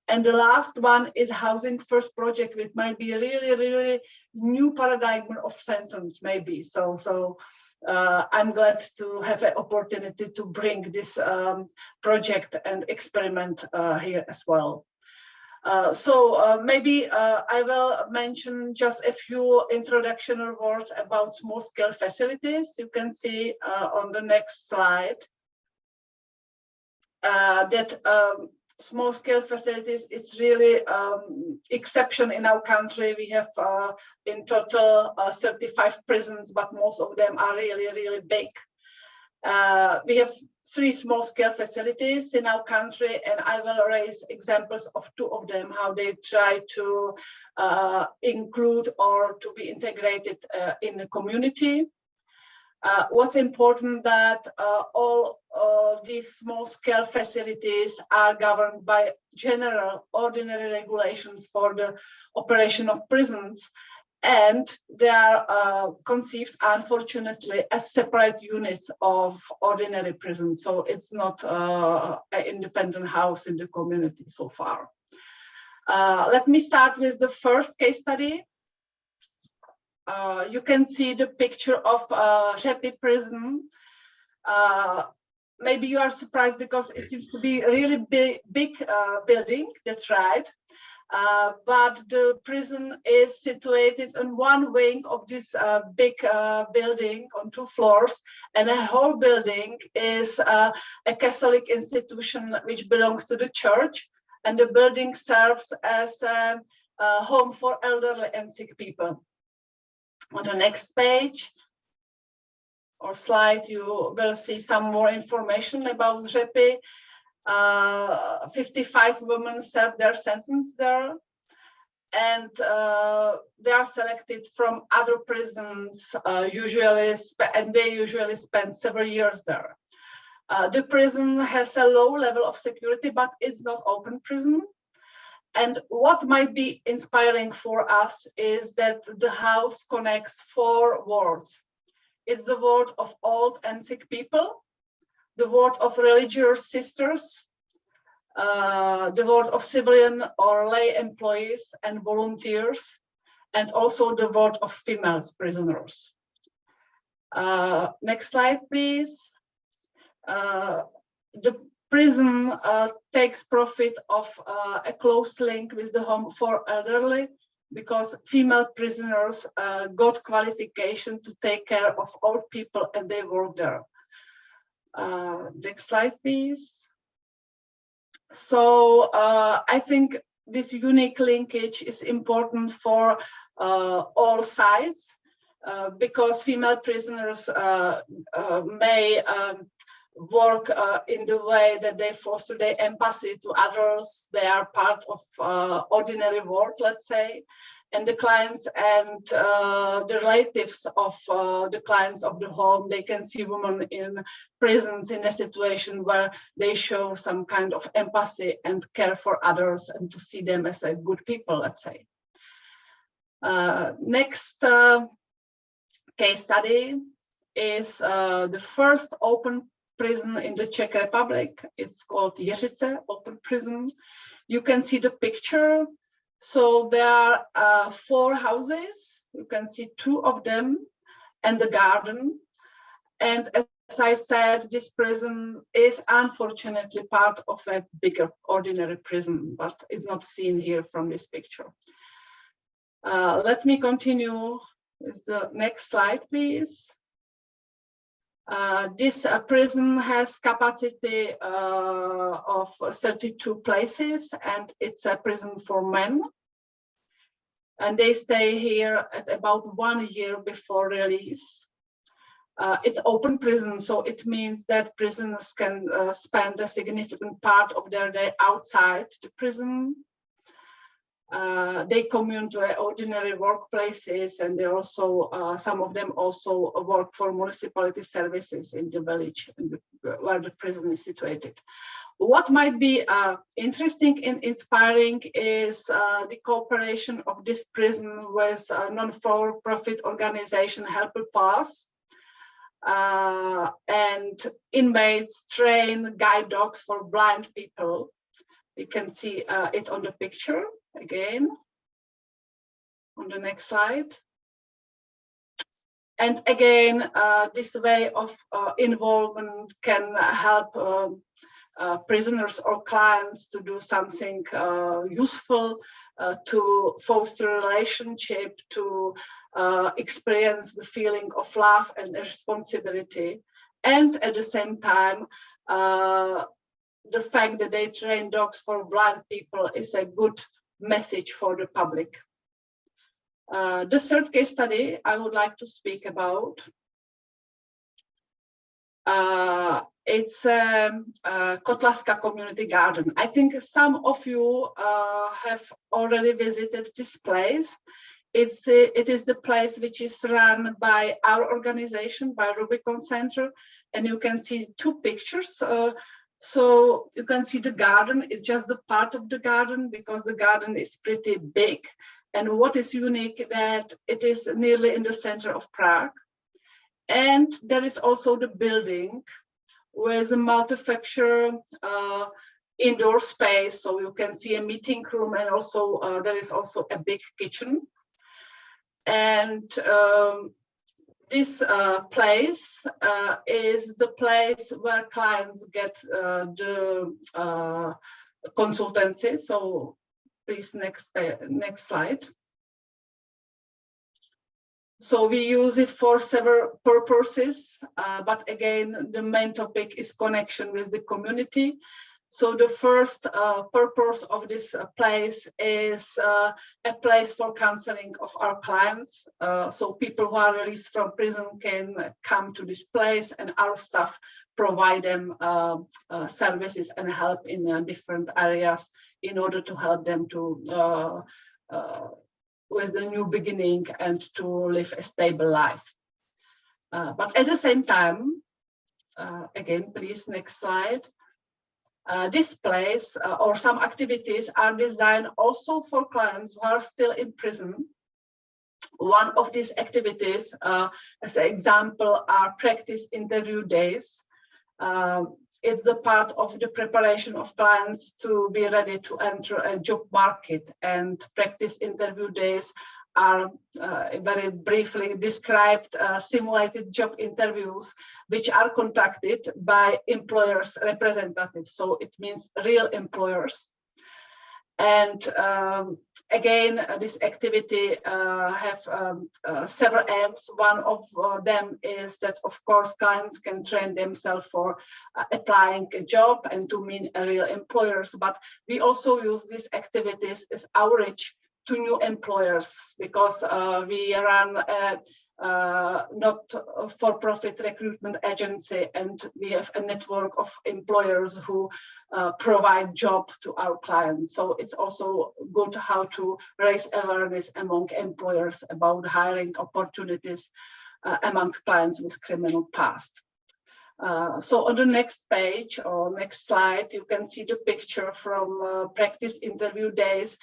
And the last one is Housing First project, which might be a really new paradigm of sentence, maybe. So I'm glad to have an opportunity to bring this project and experiment here as well. Maybe I will mention just a few introductory words about small-scale facilities. You can see on the next slide that small-scale facilities, it's really exception in our country. We have in total 35 prisons, but most of them are really big. We have 3 small-scale facilities in our country, and I will raise examples of 2 of them, how they try to include or to be integrated in the community. What's important that all these small-scale facilities are governed by general ordinary regulations for the operation of prisons, and they are conceived, unfortunately, as separate units of ordinary prison. So it's not an independent house in the community so far. Let me start with the first case study. You can see the picture of Řepy prison. Maybe you are surprised because it seems to be a really big building, that's right. But the prison is situated in one wing of this big building on 2 floors, and the whole building is a Catholic institution which belongs to the church, and the building serves as a home for elderly and sick people. On the next page or slide, you will see some more information about Řepy. 55 women served their sentence there, and they are selected from other prisons, and they usually spend several years there. The prison has a low level of security, but it's not open prison. And what might be inspiring for us is that the house connects 4 worlds. It's the world of old and sick people, the world of religious sisters, the world of civilian or lay employees and volunteers, and also the world of female prisoners. Next slide, please. The prison takes profit of a close link with the home for elderly, because female prisoners got qualification to take care of old people and they work there. Next slide, please. So I think this unique linkage is important for all sides, because female prisoners may work in the way that they foster their empathy to others. They are part of ordinary work, let's say, and the clients and the relatives of the clients of the home, they can see women in prisons in a situation where they show some kind of empathy and care for others, and to see them as a good people, let's say. Next case study is the first open prison in the Czech Republic. It's called Jeřice Open Prison. You can see the picture. So there are 4 houses. You can see 2 of them and the garden. And as I said, this prison is unfortunately part of a bigger ordinary prison, but it's not seen here from this picture. Let me continue with the next slide, please. This prison has capacity of 32 places, and it's a prison for men. And they stay here at about 1 year before release. It's open prison, so it means that prisoners can spend a significant part of their day outside the prison. They commute to ordinary workplaces, and they also, some of them also work for municipality services in the village where the prison is situated. What might be interesting and inspiring is the cooperation of this prison with a non-for-profit organization, Help a Pass. And inmates train guide dogs for blind people. You can see it on the picture again on the next slide. And again, this way of involvement can help prisoners or clients to do something useful, to foster a relationship, to experience the feeling of love and responsibility. And at the same time, the fact that they train dogs for blind people is a good message for the public. The third case study I would like to speak about. It's Kotlaska Community Garden. I think some of you have already visited this place. It is the place which is run by our organization, by Rubicon Center, and you can see 2 pictures. So you can see the garden is just the part of the garden, because the garden is pretty big. And what is unique that it is nearly in the center of Prague. And there is also the building with a multi-factor indoor space. So you can see a meeting room, and also there is also a big kitchen. And this place is the place where clients get the consultancy. So please, next slide. So we use it for several purposes, but again, the main topic is connection with the community. So the first purpose of this place is a place for counseling of our clients. So people who are released from prison can come to this place, and our staff provide them services and help in different areas in order to help them to with the new beginning and to live a stable life. But at the same time, again, please, next slide. displays or some activities are designed also for clients who are still in prison. One of these activities, as an example, are practice interview days. It's the part of the preparation of clients to be ready to enter a job market, and practice interview days are very briefly described simulated job interviews which are conducted by employers' representatives. So it means real employers. And again, this activity have several aims. One of them is that, of course, clients can train themselves for applying a job and to meet real employers. But we also use these activities as outreach to new employers, because we run a not-for-profit recruitment agency, and we have a network of employers who provide job to our clients. So it's also good how to raise awareness among employers about hiring opportunities among clients with criminal past. So on the next page or next slide, you can see the picture from practice interview days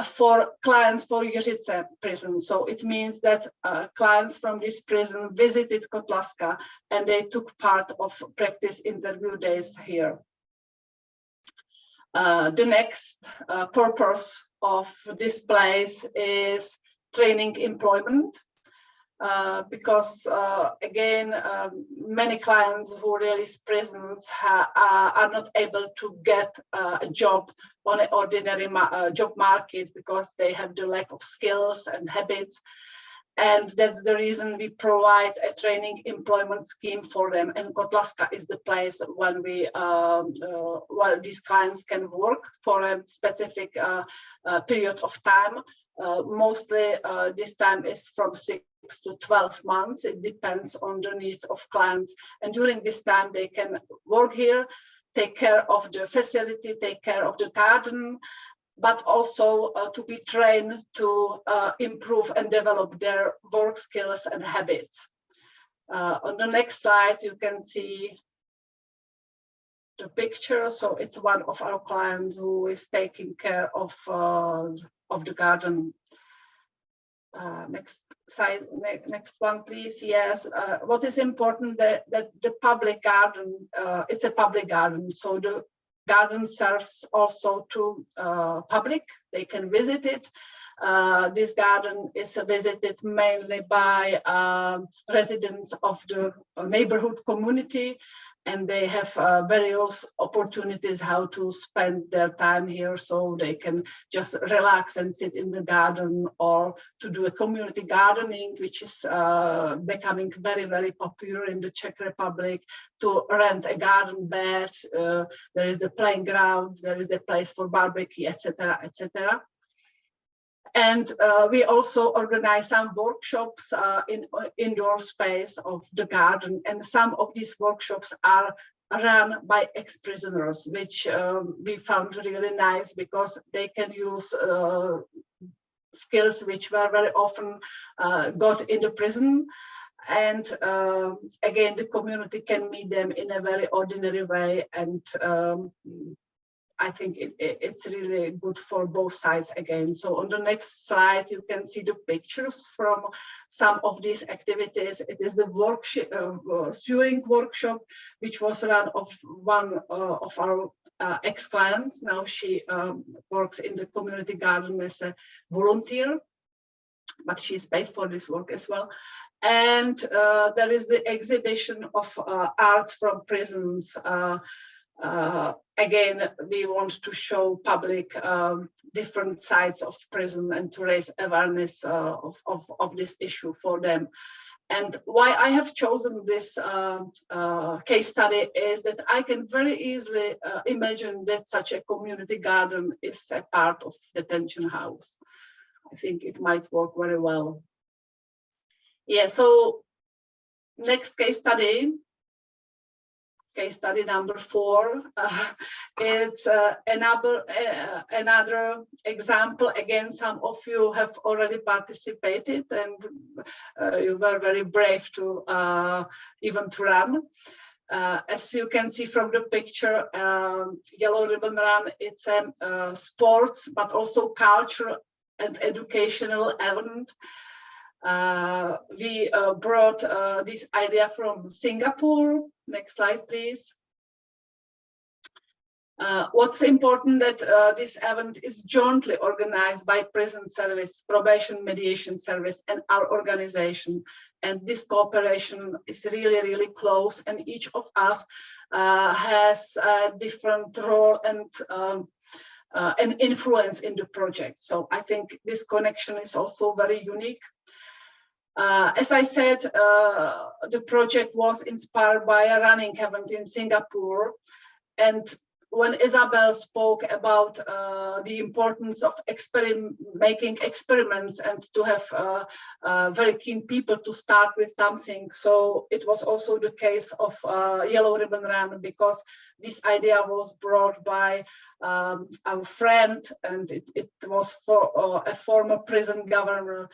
for clients for Jiřice prison. So it means that clients from this prison visited Kotlaska and they took part of practice interview days here. The next purpose of this place is training employment. Because again, many clients who release prisons are not able to get a job on an ordinary job market because they have the lack of skills and habits. And that's the reason we provide a training employment scheme for them. And Kotlaska is the place when we, while these clients can work for a specific period of time. Mostly this time is from 6 to 12 months. It depends on the needs of clients. And during this time, they can work here, take care of the facility, take care of the garden, but also to be trained to improve and develop their work skills and habits. On the next slide, you can see the picture. So it's one of our clients who is taking care of the garden. Next slide, next one, please. Yes, what is important that the public garden, it's a public garden, so the garden serves also to public. They can visit it. This garden is visited mainly by residents of the neighborhood community, and they have various opportunities how to spend their time here, so they can just relax and sit in the garden, or to do a community gardening, which is becoming very, very popular in the Czech Republic, to rent a garden bed. There is the playing ground, there is a place for barbecue, etc., etc. And we also organize some workshops in indoor space of the garden. And some of these workshops are run by ex-prisoners, which we found really nice because they can use skills which were very often got in the prison. And again, the community can meet them in a very ordinary way. And I think it's really good for both sides again. So on the next slide, you can see the pictures from some of these activities. It is the sewing workshop, which was run of one of our ex-clients. Now she works in the community garden as a volunteer, but she's paid for this work as well. And there is the exhibition of art from prisons. Again, we want to show public different sides of prison and to raise awareness of this issue for them. And why I have chosen this case study is that I can very easily imagine that such a community garden is a part of detention house. I think it might work very well. Yeah, so next case study number 4. It's another example. Again, some of you have already participated, and you were very brave to even to run. As you can see from the picture, Yellow Ribbon Run, it's a sports, but also cultural and educational event. We brought this idea from Singapore. Next slide, please. What's important that this event is jointly organized by Prison Service, Probation Mediation Service, and our organization. And this cooperation is really, really close, and each of us has a different role and influence in the project. So I think this connection is also very unique. As I said, the project was inspired by a running event in Singapore. And when Isabel spoke about the importance of making experiments and to have very keen people to start with something, so it was also the case of Yellow Ribbon Run, because this idea was brought by our friend, and it was for a former prison governor.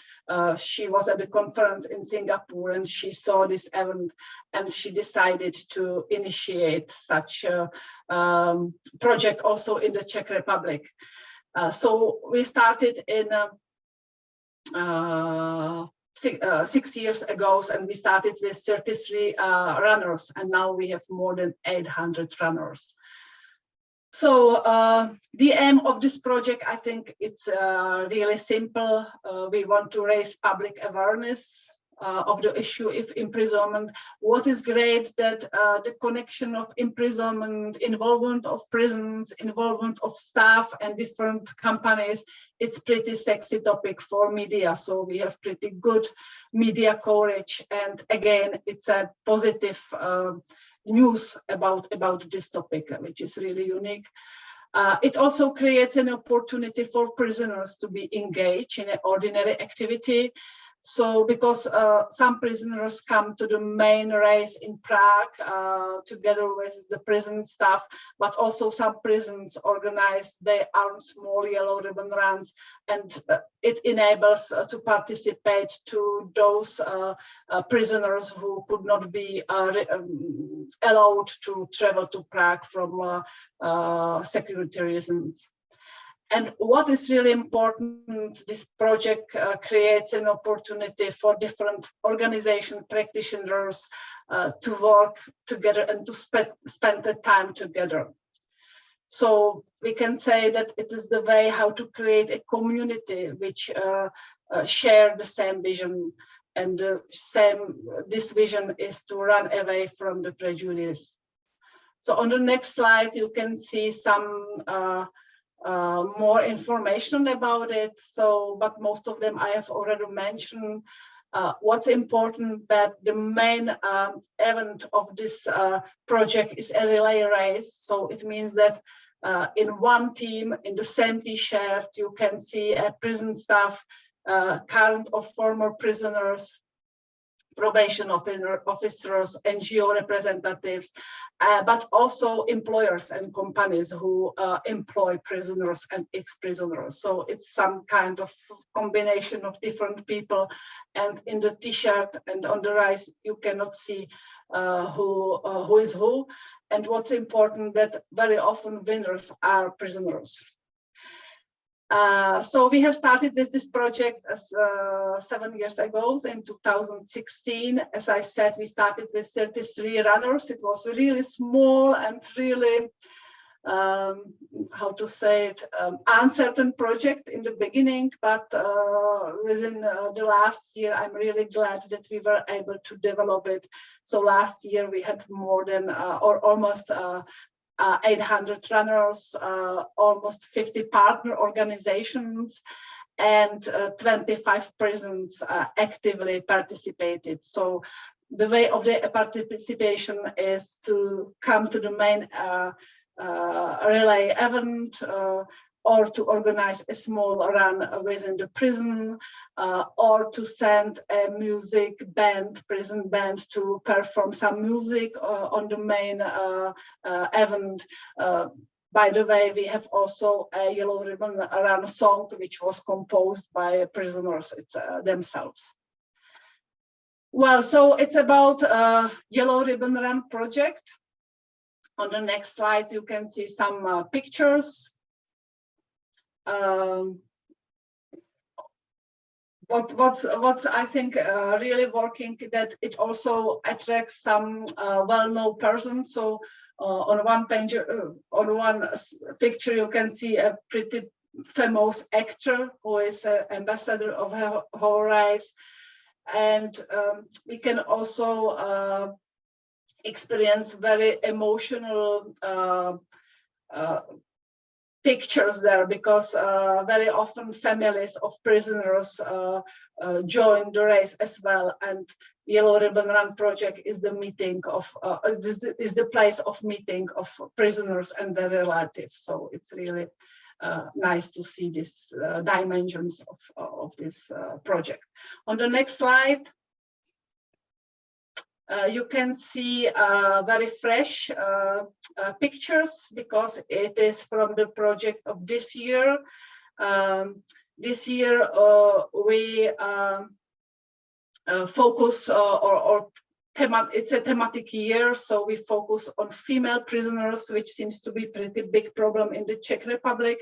She was at the conference in Singapore and she saw this event, and she decided to initiate such a project also in the Czech Republic. So we started in 6 years ago, and we started with 33 runners, and now we have more than 800 runners. So the aim of this project, I think it's really simple. We want to raise public awareness of the issue of imprisonment. What is great that the connection of imprisonment, involvement of prisons, involvement of staff and different companies, it's pretty sexy topic for media. So we have pretty good media coverage, and again, it's a positive news about this topic, which is really unique. It also creates an opportunity for prisoners to be engaged in an ordinary activity. So because some prisoners come to the main race in Prague together with the prison staff, but also some prisons organize their own small Yellow Ribbon Runs, and it enables to participate to those prisoners who could not be allowed to travel to Prague from security reasons. And what is really important, this project creates an opportunity for different organization practitioners to work together and to spend the time together. So we can say that it is the way how to create a community which share the same vision, and this vision is to run away from the prejudice. So on the next slide, you can see some more information about it. So, but most of them I have already mentioned. What's important that the main event of this project is a relay race. So it means that in one team, in the same T-shirt, you can see a prison staff, current or former prisoners, probation officers, NGO representatives, but also employers and companies who employ prisoners and ex-prisoners. So it's some kind of combination of different people. And in the T-shirt and on the right, you cannot see who is who. And what's important that very often winners are prisoners. So we have started with this project 7 years ago in 2016. As I said, we started with 33 runners. It was a really small and really, how to say it, uncertain project in the beginning, but within the last year, I'm really glad that we were able to develop it. So last year we had more than, or almost 800 runners, almost 50 partner organizations, and 25 prisons actively participated. So the way of the participation is to come to the main relay event, or to organize a small run within the prison, or to send a music band, prison band, to perform some music on the main event. By the way, we have also a Yellow Ribbon Run song, which was composed by prisoners themselves. Well, so it's about Yellow Ribbon Run project. On the next slide, you can see some pictures. What's I think really working, that it also attracts some well-known persons. So on one page, on one picture, you can see a pretty famous actor who is an ambassador of Horizon, and we can also experience very emotional pictures there, because very often families of prisoners join the race as well, and Yellow Ribbon Run project is the meeting of is the place of meeting of prisoners and their relatives. So it's really nice to see these dimensions of this project. On the next slide, you can see very fresh pictures, because it is from the project of this year. This year we focus it's a thematic year, so we focus on female prisoners, which seems to be a pretty big problem in the Czech Republic.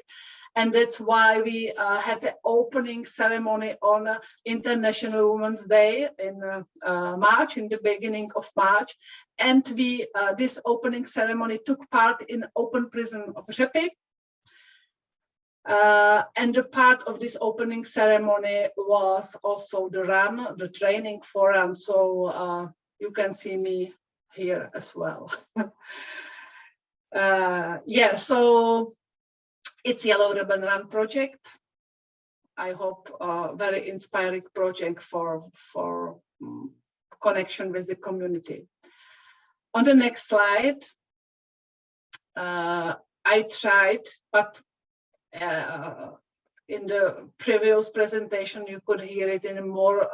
And that's why we had the opening ceremony on International Women's Day in March, in the beginning of March. And we this opening ceremony took part in open prison of Řepy. And a part of this opening ceremony was also the run, the training for run. So you can see me here as well. Yeah, so it's Yellow Ribbon Run project. I hope very inspiring project for connection with the community. On the next slide, I tried, but in the previous presentation, you could hear it in more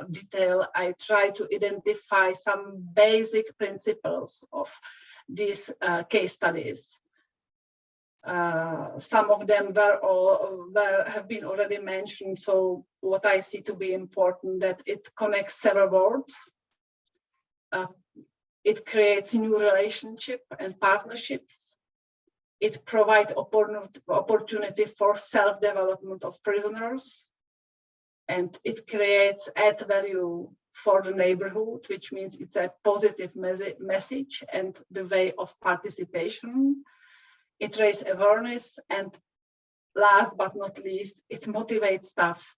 detail. I tried to identify some basic principles of these case studies. Some of them have been already mentioned. So what I see to be important, that it connects several worlds. It creates new relationship and partnerships. It provides opportunity for self-development of prisoners. And it creates add value for the neighborhood, which means it's a positive message and the way of participation. It raises awareness, and last but not least, it motivates staff,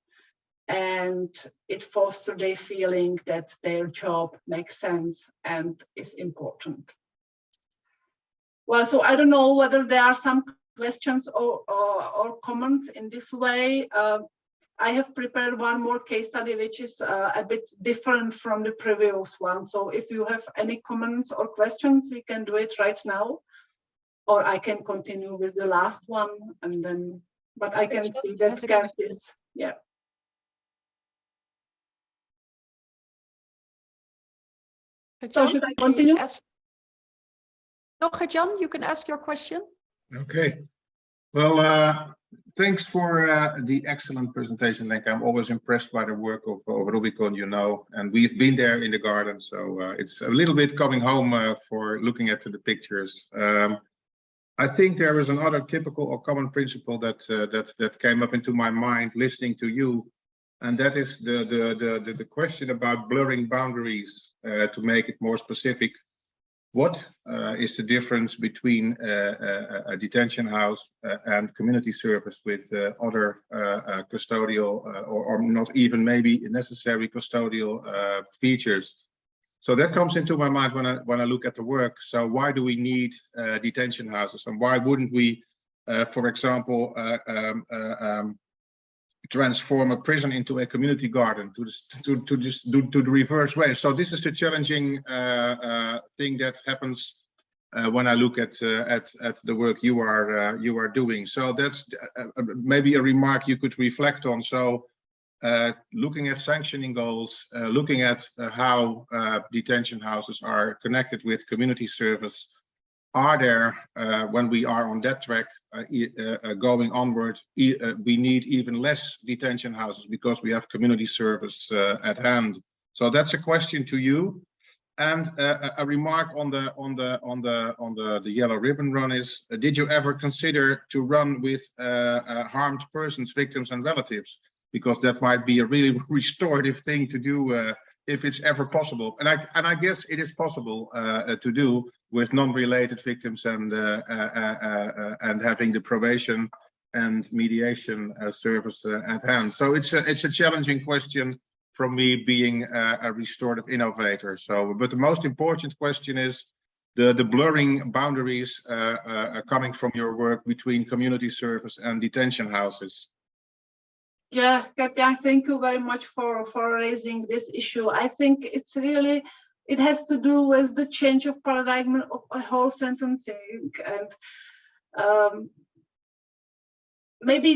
and it fosters their feeling that their job makes sense and is important. Well, so I don't know whether there are some questions or comments in this way. I have prepared one more case study, which is a bit different from the previous one. So if you have any comments or questions, we can do it right now. Or I can continue with the last one, and then, but I can see that Gert is, yeah. So should I continue? No, Gert-Jan, you can ask your question. Okay. Well, thanks for the excellent presentation, Lenka. I'm always impressed by the work of Rubicon, you know, and we've been there in the garden, so it's a little bit coming home for looking at the pictures. I think there is another typical or common principle that came up into my mind listening to you, and that is the question about blurring boundaries. To make it more specific, what is the difference between a detention house and community service with other custodial or not even maybe necessary custodial features? So that comes into my mind when I look at the work. So why do we need detention houses, and why wouldn't we, for example, transform a prison into a community garden to just do the reverse way? So this is the challenging thing that happens when I look at the work you are doing. So that's maybe a remark you could reflect on. So. Looking at sanctioning goals, looking at how detention houses are connected with community service. Are there, when we are on that track, going onward, we need even less detention houses because we have community service at hand. So that's a question to you. And a remark on the yellow ribbon run is: did you ever consider to run with harmed persons, victims, and relatives? Because that might be a really restorative thing to do if it's ever possible. And I guess it is possible to do with non-related victims and having the probation and mediation service at hand. So it's a challenging question from me being a restorative innovator. So, but the most important question is the blurring boundaries coming from your work between community service and detention houses. Yeah, Katja, thank you very much for raising this issue. I think it's really, it has to do with the change of paradigm of a whole sentencing, and maybe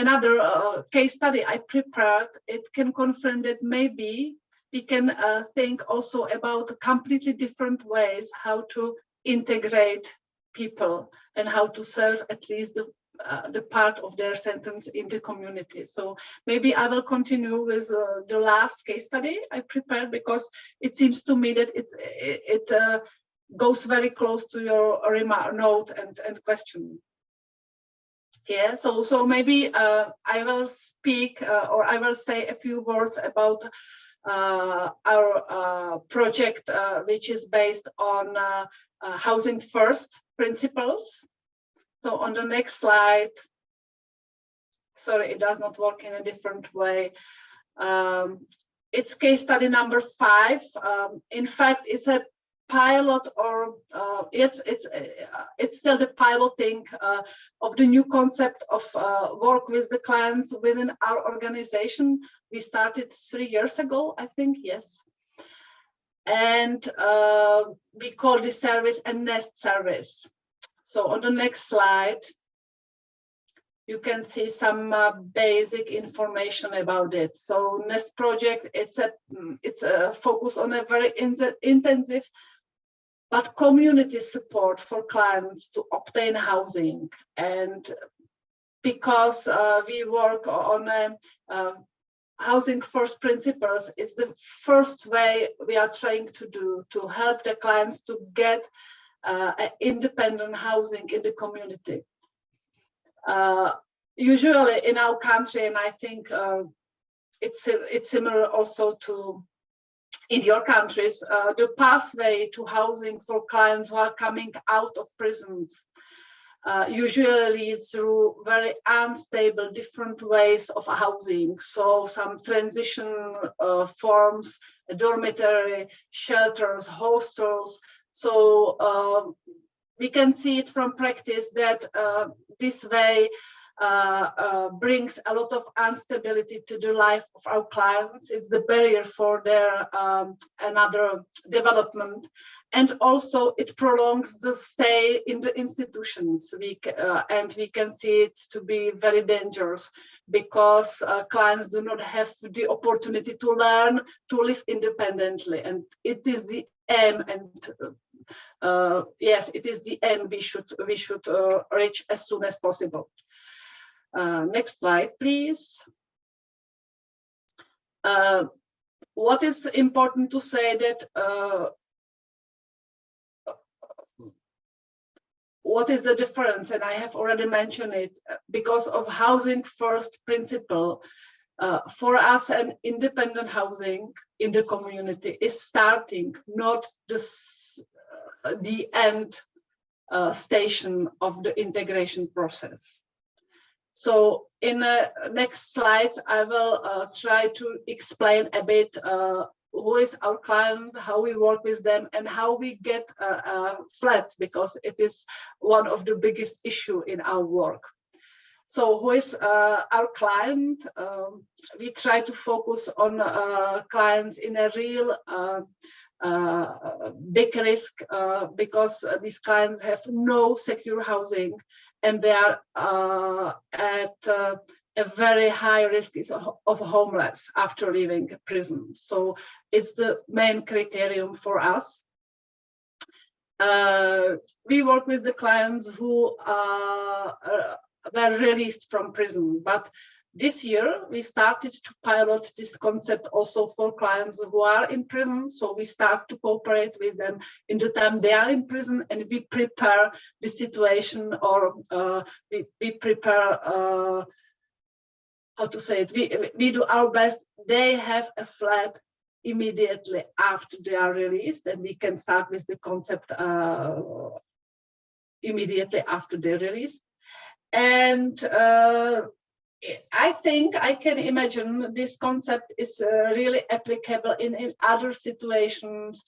another case study I prepared, it can confirm that maybe we can think also about completely different ways how to integrate people and how to serve at least the part of their sentence in the community. So maybe I will continue with the last case study I prepared, because it seems to me that it goes very close to your note and question. Yeah, so maybe I will speak or I will say a few words about our project, which is based on housing first principles. So on the next slide, sorry, it does not work in a different way. It's case study number 5. In fact, it's a pilot, or it's still the piloting of the new concept of work with the clients within our organization. We started 3 years ago, I think, yes. And we call this service a nest service. So on the next slide, you can see some basic information about it. So Nest project, it's a focus on a very intensive but community support for clients to obtain housing. And because we work on housing first principles, it's the first way we are trying to do to help the clients to get independent housing in the community. Usually in our country, and I think it's similar also to in your countries, the pathway to housing for clients who are coming out of prisons usually through very unstable different ways of housing. So some transition forms, dormitory, shelters, hostels. So we can see it from practice that this way brings a lot of instability to the life of our clients. It's the barrier for their another development. And also it prolongs the stay in the institutions. And we can see it to be very dangerous, because clients do not have the opportunity to learn to live independently. And it is the aim, and yes, it is the aim we should reach as soon as possible. Next slide, please. What is important to say that what is the difference? And I have already mentioned it, because of housing first principle. For us, an independent housing in the community is starting, not the end station of the integration process. So in the next slides, I will try to explain a bit who is our client, how we work with them, and how we get flats, because it is one of the biggest issues in our work. So who is our client? We try to focus on clients in a real big risk, because these clients have no secure housing, and they are at a very high risk of homeless after leaving prison. So it's the main criterion for us. We work with the clients who were released from prison, but this year, we started to pilot this concept also for clients who are in prison. So we start to cooperate with them in the time they are in prison, and we prepare the situation, or we prepare, how to say it, we do our best. They have a flat immediately after they are released, and we can start with the concept immediately after they're released. And I think I can imagine this concept is really applicable in other situations,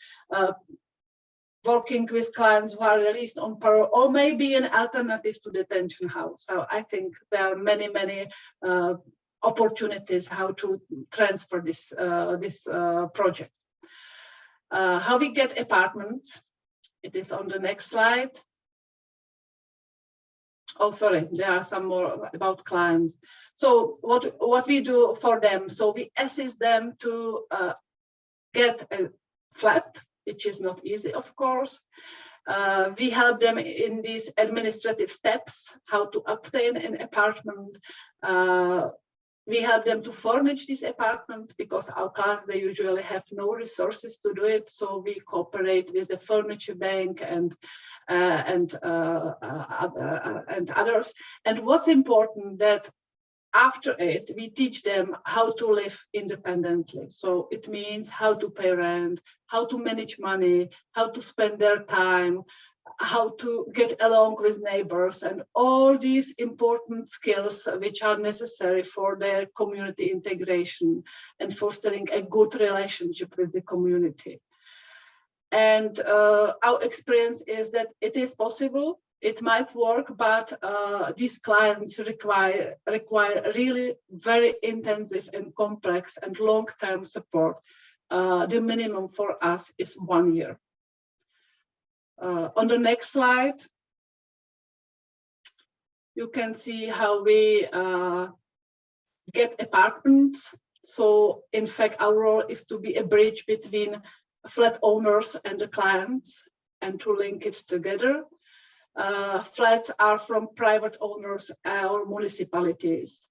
working with clients who are released on parole, or maybe an alternative to detention house. So I think there are many, many opportunities how to transfer this project. How we get apartments, it is on the next slide. Oh, sorry, there are some more about clients. So what we do for them, so we assist them to get a flat, which is not easy, of course. We help them in these administrative steps, how to obtain an apartment. We help them to furnish this apartment, because our clients, they usually have no resources to do it. So we cooperate with the furniture bank and others. And what's important, that after it, we teach them how to live independently. So it means how to pay rent, how to manage money, how to spend their time, how to get along with neighbors, and all these important skills which are necessary for their community integration and fostering a good relationship with the community. And our experience is that it is possible, it might work, but these clients require really very intensive and complex and long-term support. The minimum for us is 1 year. On the next slide, you can see how we get apartments. So in fact, our role is to be a bridge between flat owners and the clients, and to link it together. Flats are from private owners or municipalities.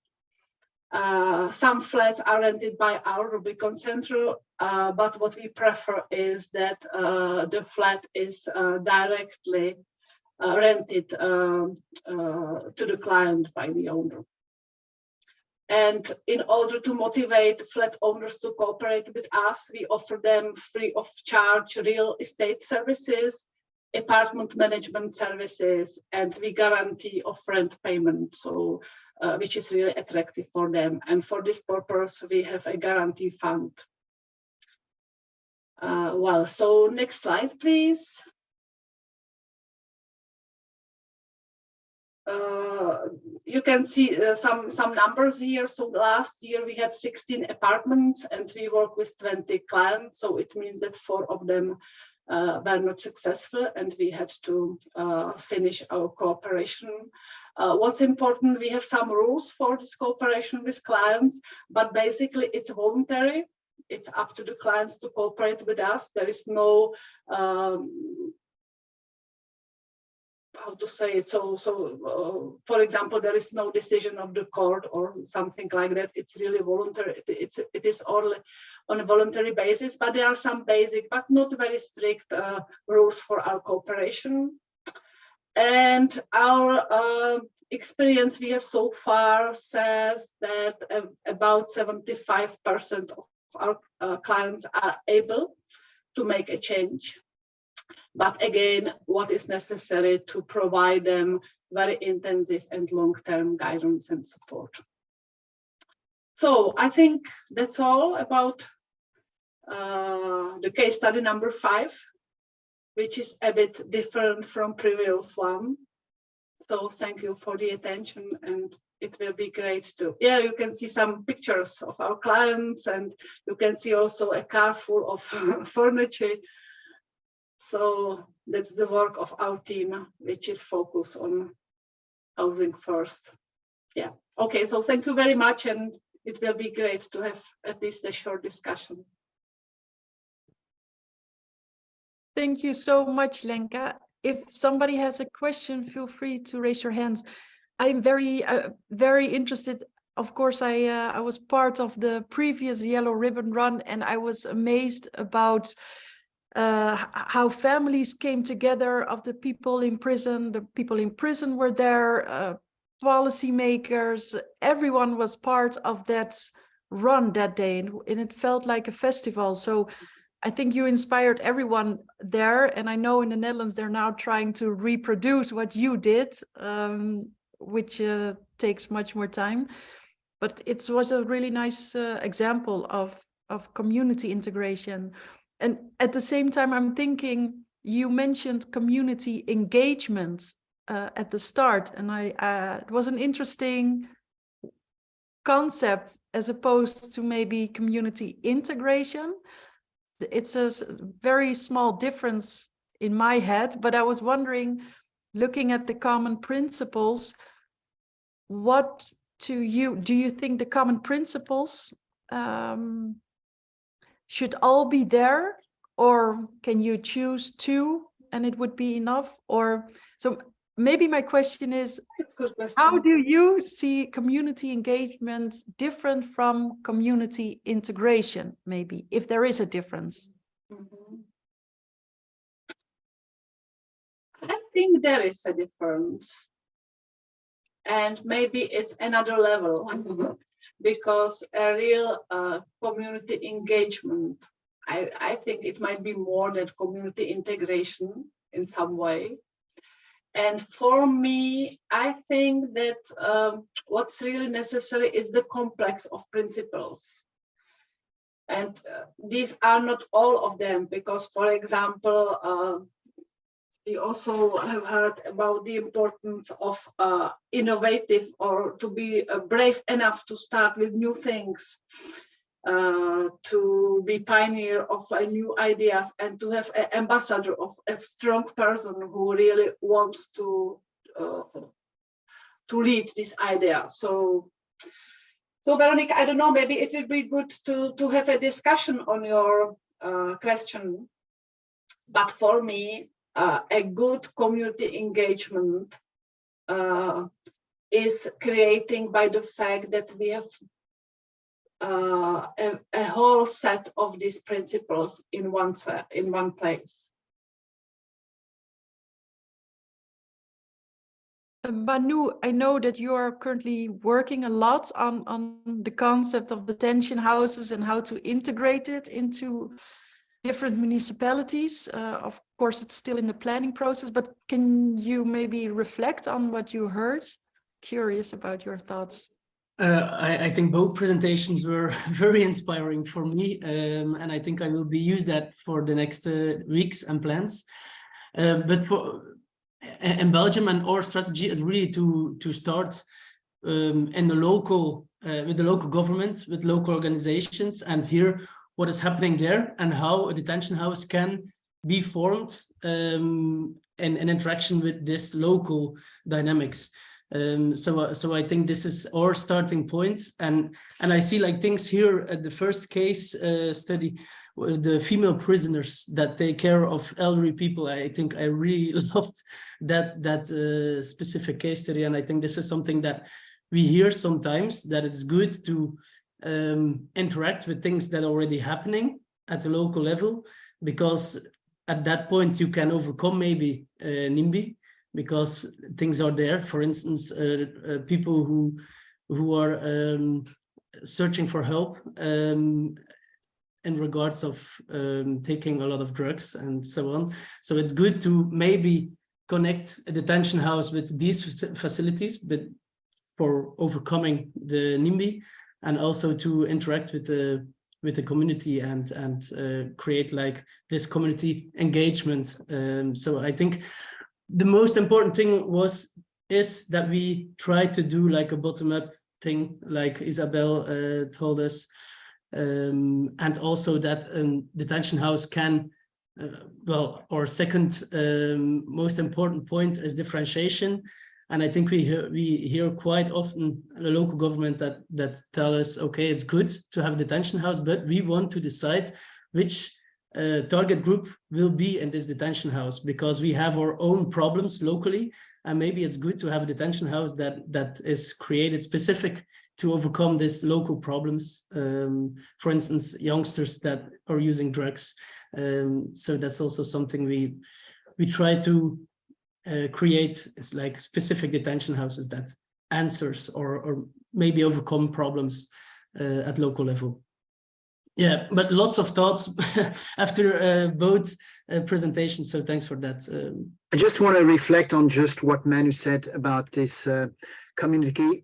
Some flats are rented by our Rubicon Center, but what we prefer is that the flat is directly rented to the client by the owner. And in order to motivate flat owners to cooperate with us, we offer them free of charge real estate services, apartment management services, and we guarantee of rent payment, so which is really attractive for them. And for this purpose, we have a guarantee fund. Well, so next slide, please. You can see some numbers here. So last year we had 16 apartments and we work with 20 clients. So it means that 4 of them were not successful and we had to finish our cooperation. What's important, we have some rules for this cooperation with clients, but basically it's voluntary. It's up to the clients to cooperate with us. There is no how to say it, for example, there is no decision of the court or something like that. It's really voluntary. It is only on a voluntary basis, but there are some basic but not very strict rules for our cooperation. And our experience we have so far says that about 75% of our clients are able to make a change. But again, what is necessary to provide them very intensive and long-term guidance and support. So I think that's all about the case study number 5, which is a bit different from previous one. So thank you for the attention, and it will be great to, yeah, you can see some pictures of our clients, and you can see also a car full of furniture. So that's the work of our team, which is focused on housing first. Yeah. Okay. So thank you very much. And it will be great to have at least a short discussion. Thank you so much, Lenka. If somebody has a question, feel free to raise your hands. I'm very interested of course, I was part of the previous Yellow Ribbon Run, and I was amazed about how families came together of the people in prison. The people in prison were there, policymakers, everyone was part of that run that day, and it felt like a festival. So I think you inspired everyone there, and I know in the Netherlands they're now trying to reproduce what you did, which takes much more time. But it was a really nice example of community integration. And at the same time, I'm thinking, you mentioned community engagement at the start, and it was an interesting concept as opposed to maybe community integration. It's a very small difference in my head, but I was wondering, looking at the common principles, what do you think the common principles should all be there, or can you choose two and it would be enough? Or so maybe my question is, how do you see community engagement different from community integration, maybe, if there is a difference? I think there is a difference. And maybe it's another level, because a real community engagement, I think it might be more than community integration in some way. And for me, I think that what's really necessary is the complex of principles. And these are not all of them, because, for example, we also have heard about the importance of innovative, or to be brave enough to start with new things, to be pioneer of new ideas, and to have an ambassador of a strong person who really wants to lead this idea. So Veronica, I don't know, maybe it would be good to have a discussion on your question. But for me, a good community engagement is creating by the fact that we have a whole set of these principles in one place. Banu, I know that you are currently working a lot on the concept of detention houses and how to integrate it into different municipalities. Of course, it's still in the planning process, but can you maybe reflect on what you heard? Curious about your thoughts. I think both presentations were very inspiring for me, and I think I will use that for the next weeks and plans. But in Belgium, and our strategy is really to start in the local with the local government, with local organizations, and hear what is happening there and how a detention house can be formed in interaction with this local dynamics. So I think this is our starting point, and I see like things here at the first case study, the female prisoners that take care of elderly people. I think I really loved that specific case study, and I think this is something that we hear sometimes, that it's good to interact with things that are already happening at the local level, because at that point you can overcome maybe NIMBY, because things are there. For instance, people who are searching for help in regards of taking a lot of drugs and so on. So it's good to maybe connect a detention house with these facilities, but for overcoming the NIMBY, and also to interact with the community and create like this community engagement. So I think the most important thing is that we try to do like a bottom-up thing, like Isabel told us, and also that detention house can, well, our second most important point is differentiation. And I think we hear quite often the local government that tell us, okay, it's good to have a detention house, but we want to decide which target group will be in this detention house, because we have our own problems locally, and maybe it's good to have a detention house that is created specific to overcome these local problems. For instance, youngsters that are using drugs. So that's also something we try to create. It's like specific detention houses that answers or maybe overcome problems at local level. Yeah, but lots of thoughts after both presentations. So thanks for that. I just want to reflect on just what Manu said about this community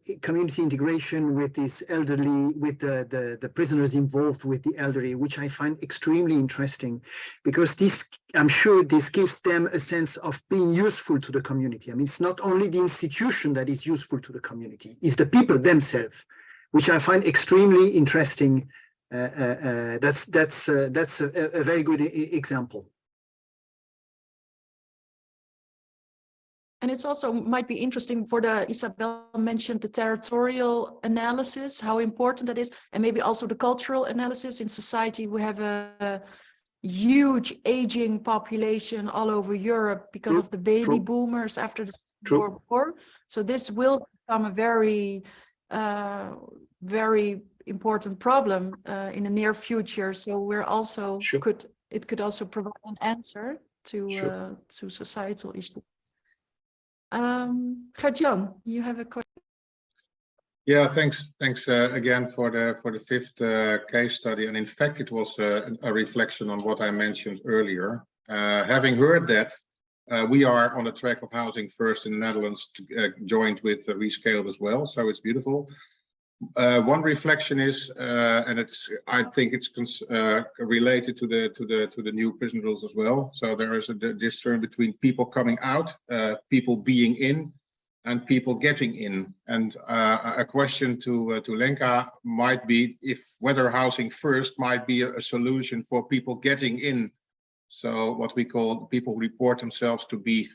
integration with this elderly, with the prisoners involved with the elderly, which I find extremely interesting, because this, I'm sure this gives them a sense of being useful to the community. I mean, it's not only the institution that is useful to the community, it's the people themselves, which I find extremely interesting. That's a very good example. And it's also might be interesting for Isabel mentioned the territorial analysis, how important that is, and maybe also the cultural analysis. In society, we have a huge aging population all over Europe because of the baby boomers after the Second World War. So this will become a very, very important problem in the near future. So we're also it could also provide an answer to societal issues. Gert-Jan, you have a question. Yeah, thanks again for the fifth case study, and in fact it was a reflection on what I mentioned earlier. Having heard that, we are on the track of Housing First in the Netherlands, joined with Rescaled as well, so it's beautiful. One reflection is, and I think it's related to the new prison rules as well. So there is a discern between people coming out, people being in, and people getting in. And a question to Lenka might be whether Housing First might be a solution for people getting in. So what we call people report themselves to be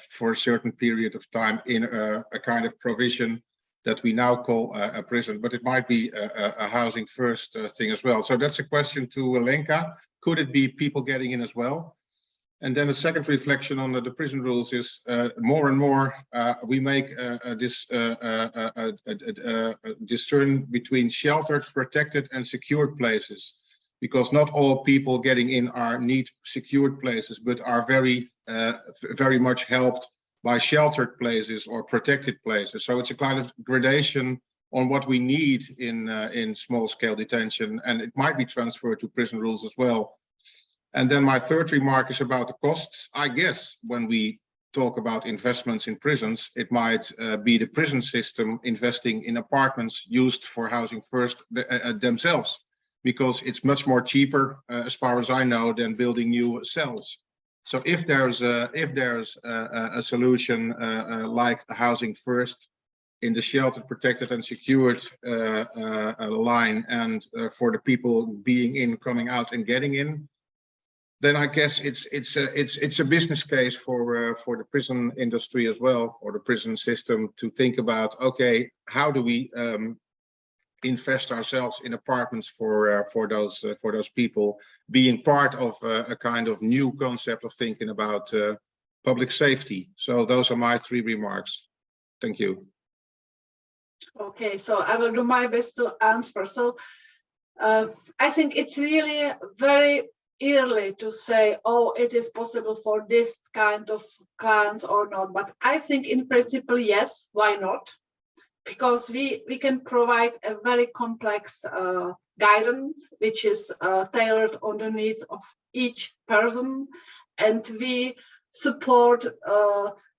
for a certain period of time in a kind of provision that we now call a prison, but it might be a Housing First thing as well. So that's a question to Lenka. Could it be people getting in as well? And then the second reflection on the prison rules is more and more we make this discern between sheltered, protected, and secured places, because not all people getting in need secured places, but are very much helped by sheltered places or protected places. So it's a kind of gradation on what we need in small-scale detention, and it might be transferred to prison rules as well. And then my third remark is about the costs. I guess when we talk about investments in prisons, it might be the prison system investing in apartments used for Housing First themselves, because it's much more cheaper, as far as I know, than building new cells. So if there's a solution like Housing First in the sheltered, protected, and secured line, and for the people being in, coming out, and getting in, then I guess it's a business case for the prison industry as well, or the prison system, to think about, okay, how do we invest ourselves in apartments for those people, being part of a kind of new concept of thinking about public safety. So those are my three remarks. Thank you. Okay, so I will do my best to answer. So I think it's really very early to say, oh, it is possible for this kind of clients or not. But I think in principle, yes, why not? Because we can provide a very complex guidance, which is tailored on the needs of each person, and we support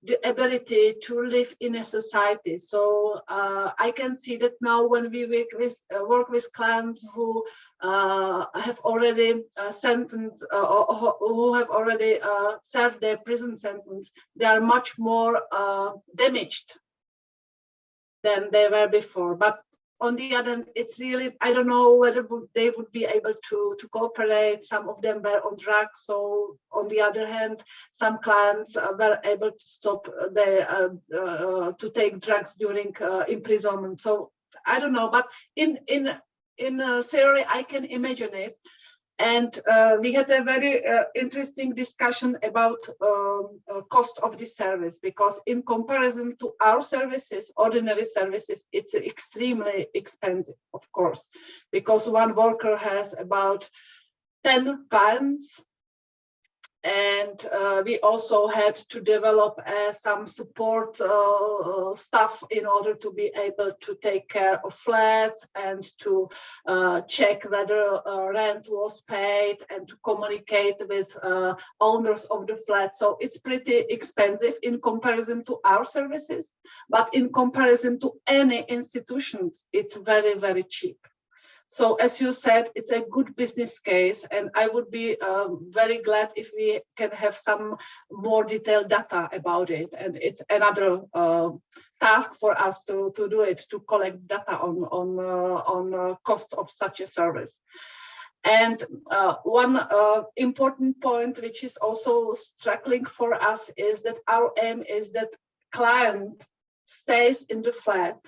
the ability to live in a society. So I can see that now when we work with clients who have already sentenced or who have already served their prison sentence, they are much more damaged than they were before. But on the other hand, it's really, I don't know whether they would be able to cooperate. Some of them were on drugs. So on the other hand, some clients were able to stop to take drugs during imprisonment. So I don't know, but in theory, I can imagine it. And we had a very interesting discussion about cost of this service, because in comparison to our services, ordinary services, it's extremely expensive, of course, because one worker has about 10 clients. And we also had to develop some support stuff in order to be able to take care of flats and to check whether rent was paid and to communicate with owners of the flat. So it's pretty expensive in comparison to our services, but in comparison to any institutions, it's very, very cheap. So as you said, it's a good business case, and I would be very glad if we can have some more detailed data about it. And it's another task for us to do it, to collect data on cost of such a service. And one important point, which is also struggling for us, is that our aim is that client stays in the flat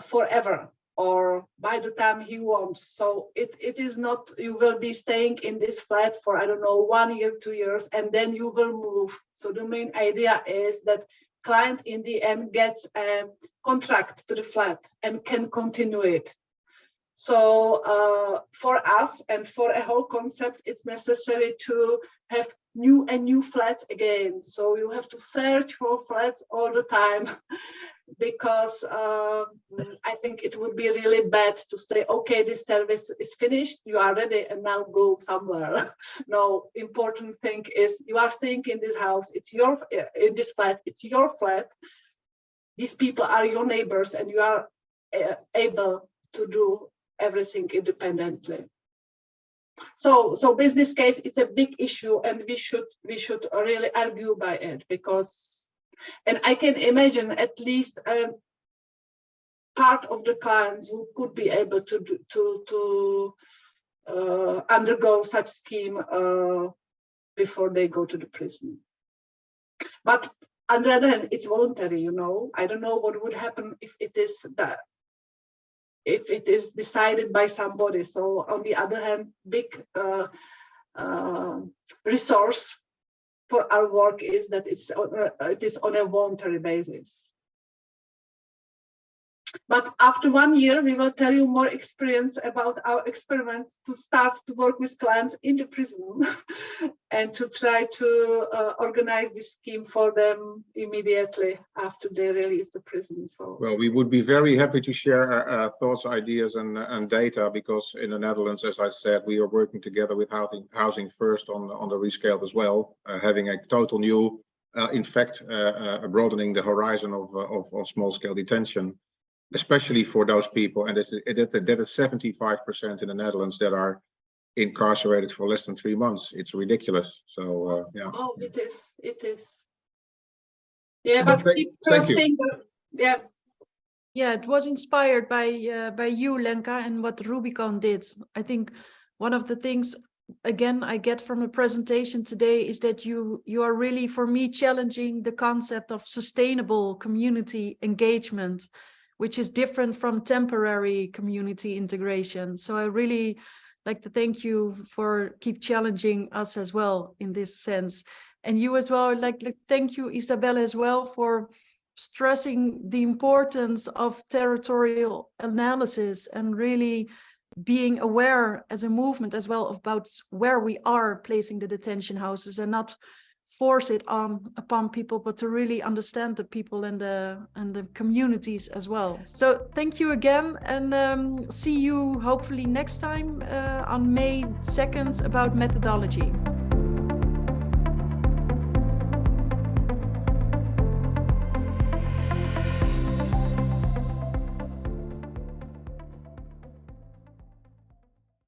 forever, or by the time he wants. So it is not, you will be staying in this flat for, I don't know, 1 year, 2 years, and then you will move. So the main idea is that client in the end gets a contract to the flat and can continue it. So for us and for a whole concept, it's necessary to have new and new flats again. So you have to search for flats all the time, because I think it would be really bad to say, okay, this service is finished, you are ready, and now go somewhere. No, important thing is you are staying in this house, it's your, in this flat, it's your flat. These people are your neighbors, and you are able to do everything independently. So business case is a big issue, and we should really argue by it, because, and I can imagine at least part of the clients who could be able to undergo such scheme before they go to the prison. But on the other hand, it's voluntary, you know. I don't know what would happen if it is that, if it is decided by somebody. So on the other hand, big resource for our work is that it is on a voluntary basis. But after 1 year, we will tell you more experience about our experiments to start to work with clients in the prison and to try to organize this scheme for them immediately after they release the prison. So, well, we would be very happy to share thoughts, ideas, and data, because in the Netherlands, as I said, we are working together with Housing First on the rescale as well, having a total new, in fact, broadening the horizon of small-scale detention, especially for those people, and that is 75% in the Netherlands that are incarcerated for less than 3 months. It's ridiculous. So yeah. Oh, it is. Yeah, but thank you. Yeah. Yeah, it was inspired by you, Lenka, and what Rubicon did. I think one of the things, again, I get from the presentation today is that you are really, for me, challenging the concept of sustainable community engagement, which is different from temporary community integration. So I really like to thank you for keep challenging us as well in this sense. And you as well, like thank you, Isabella, as well, for stressing the importance of territorial analysis and really being aware as a movement as well about where we are placing the detention houses, and not force it upon people, but to really understand the people and the communities as well. So thank you again, and see you hopefully next time on May 2nd about methodology.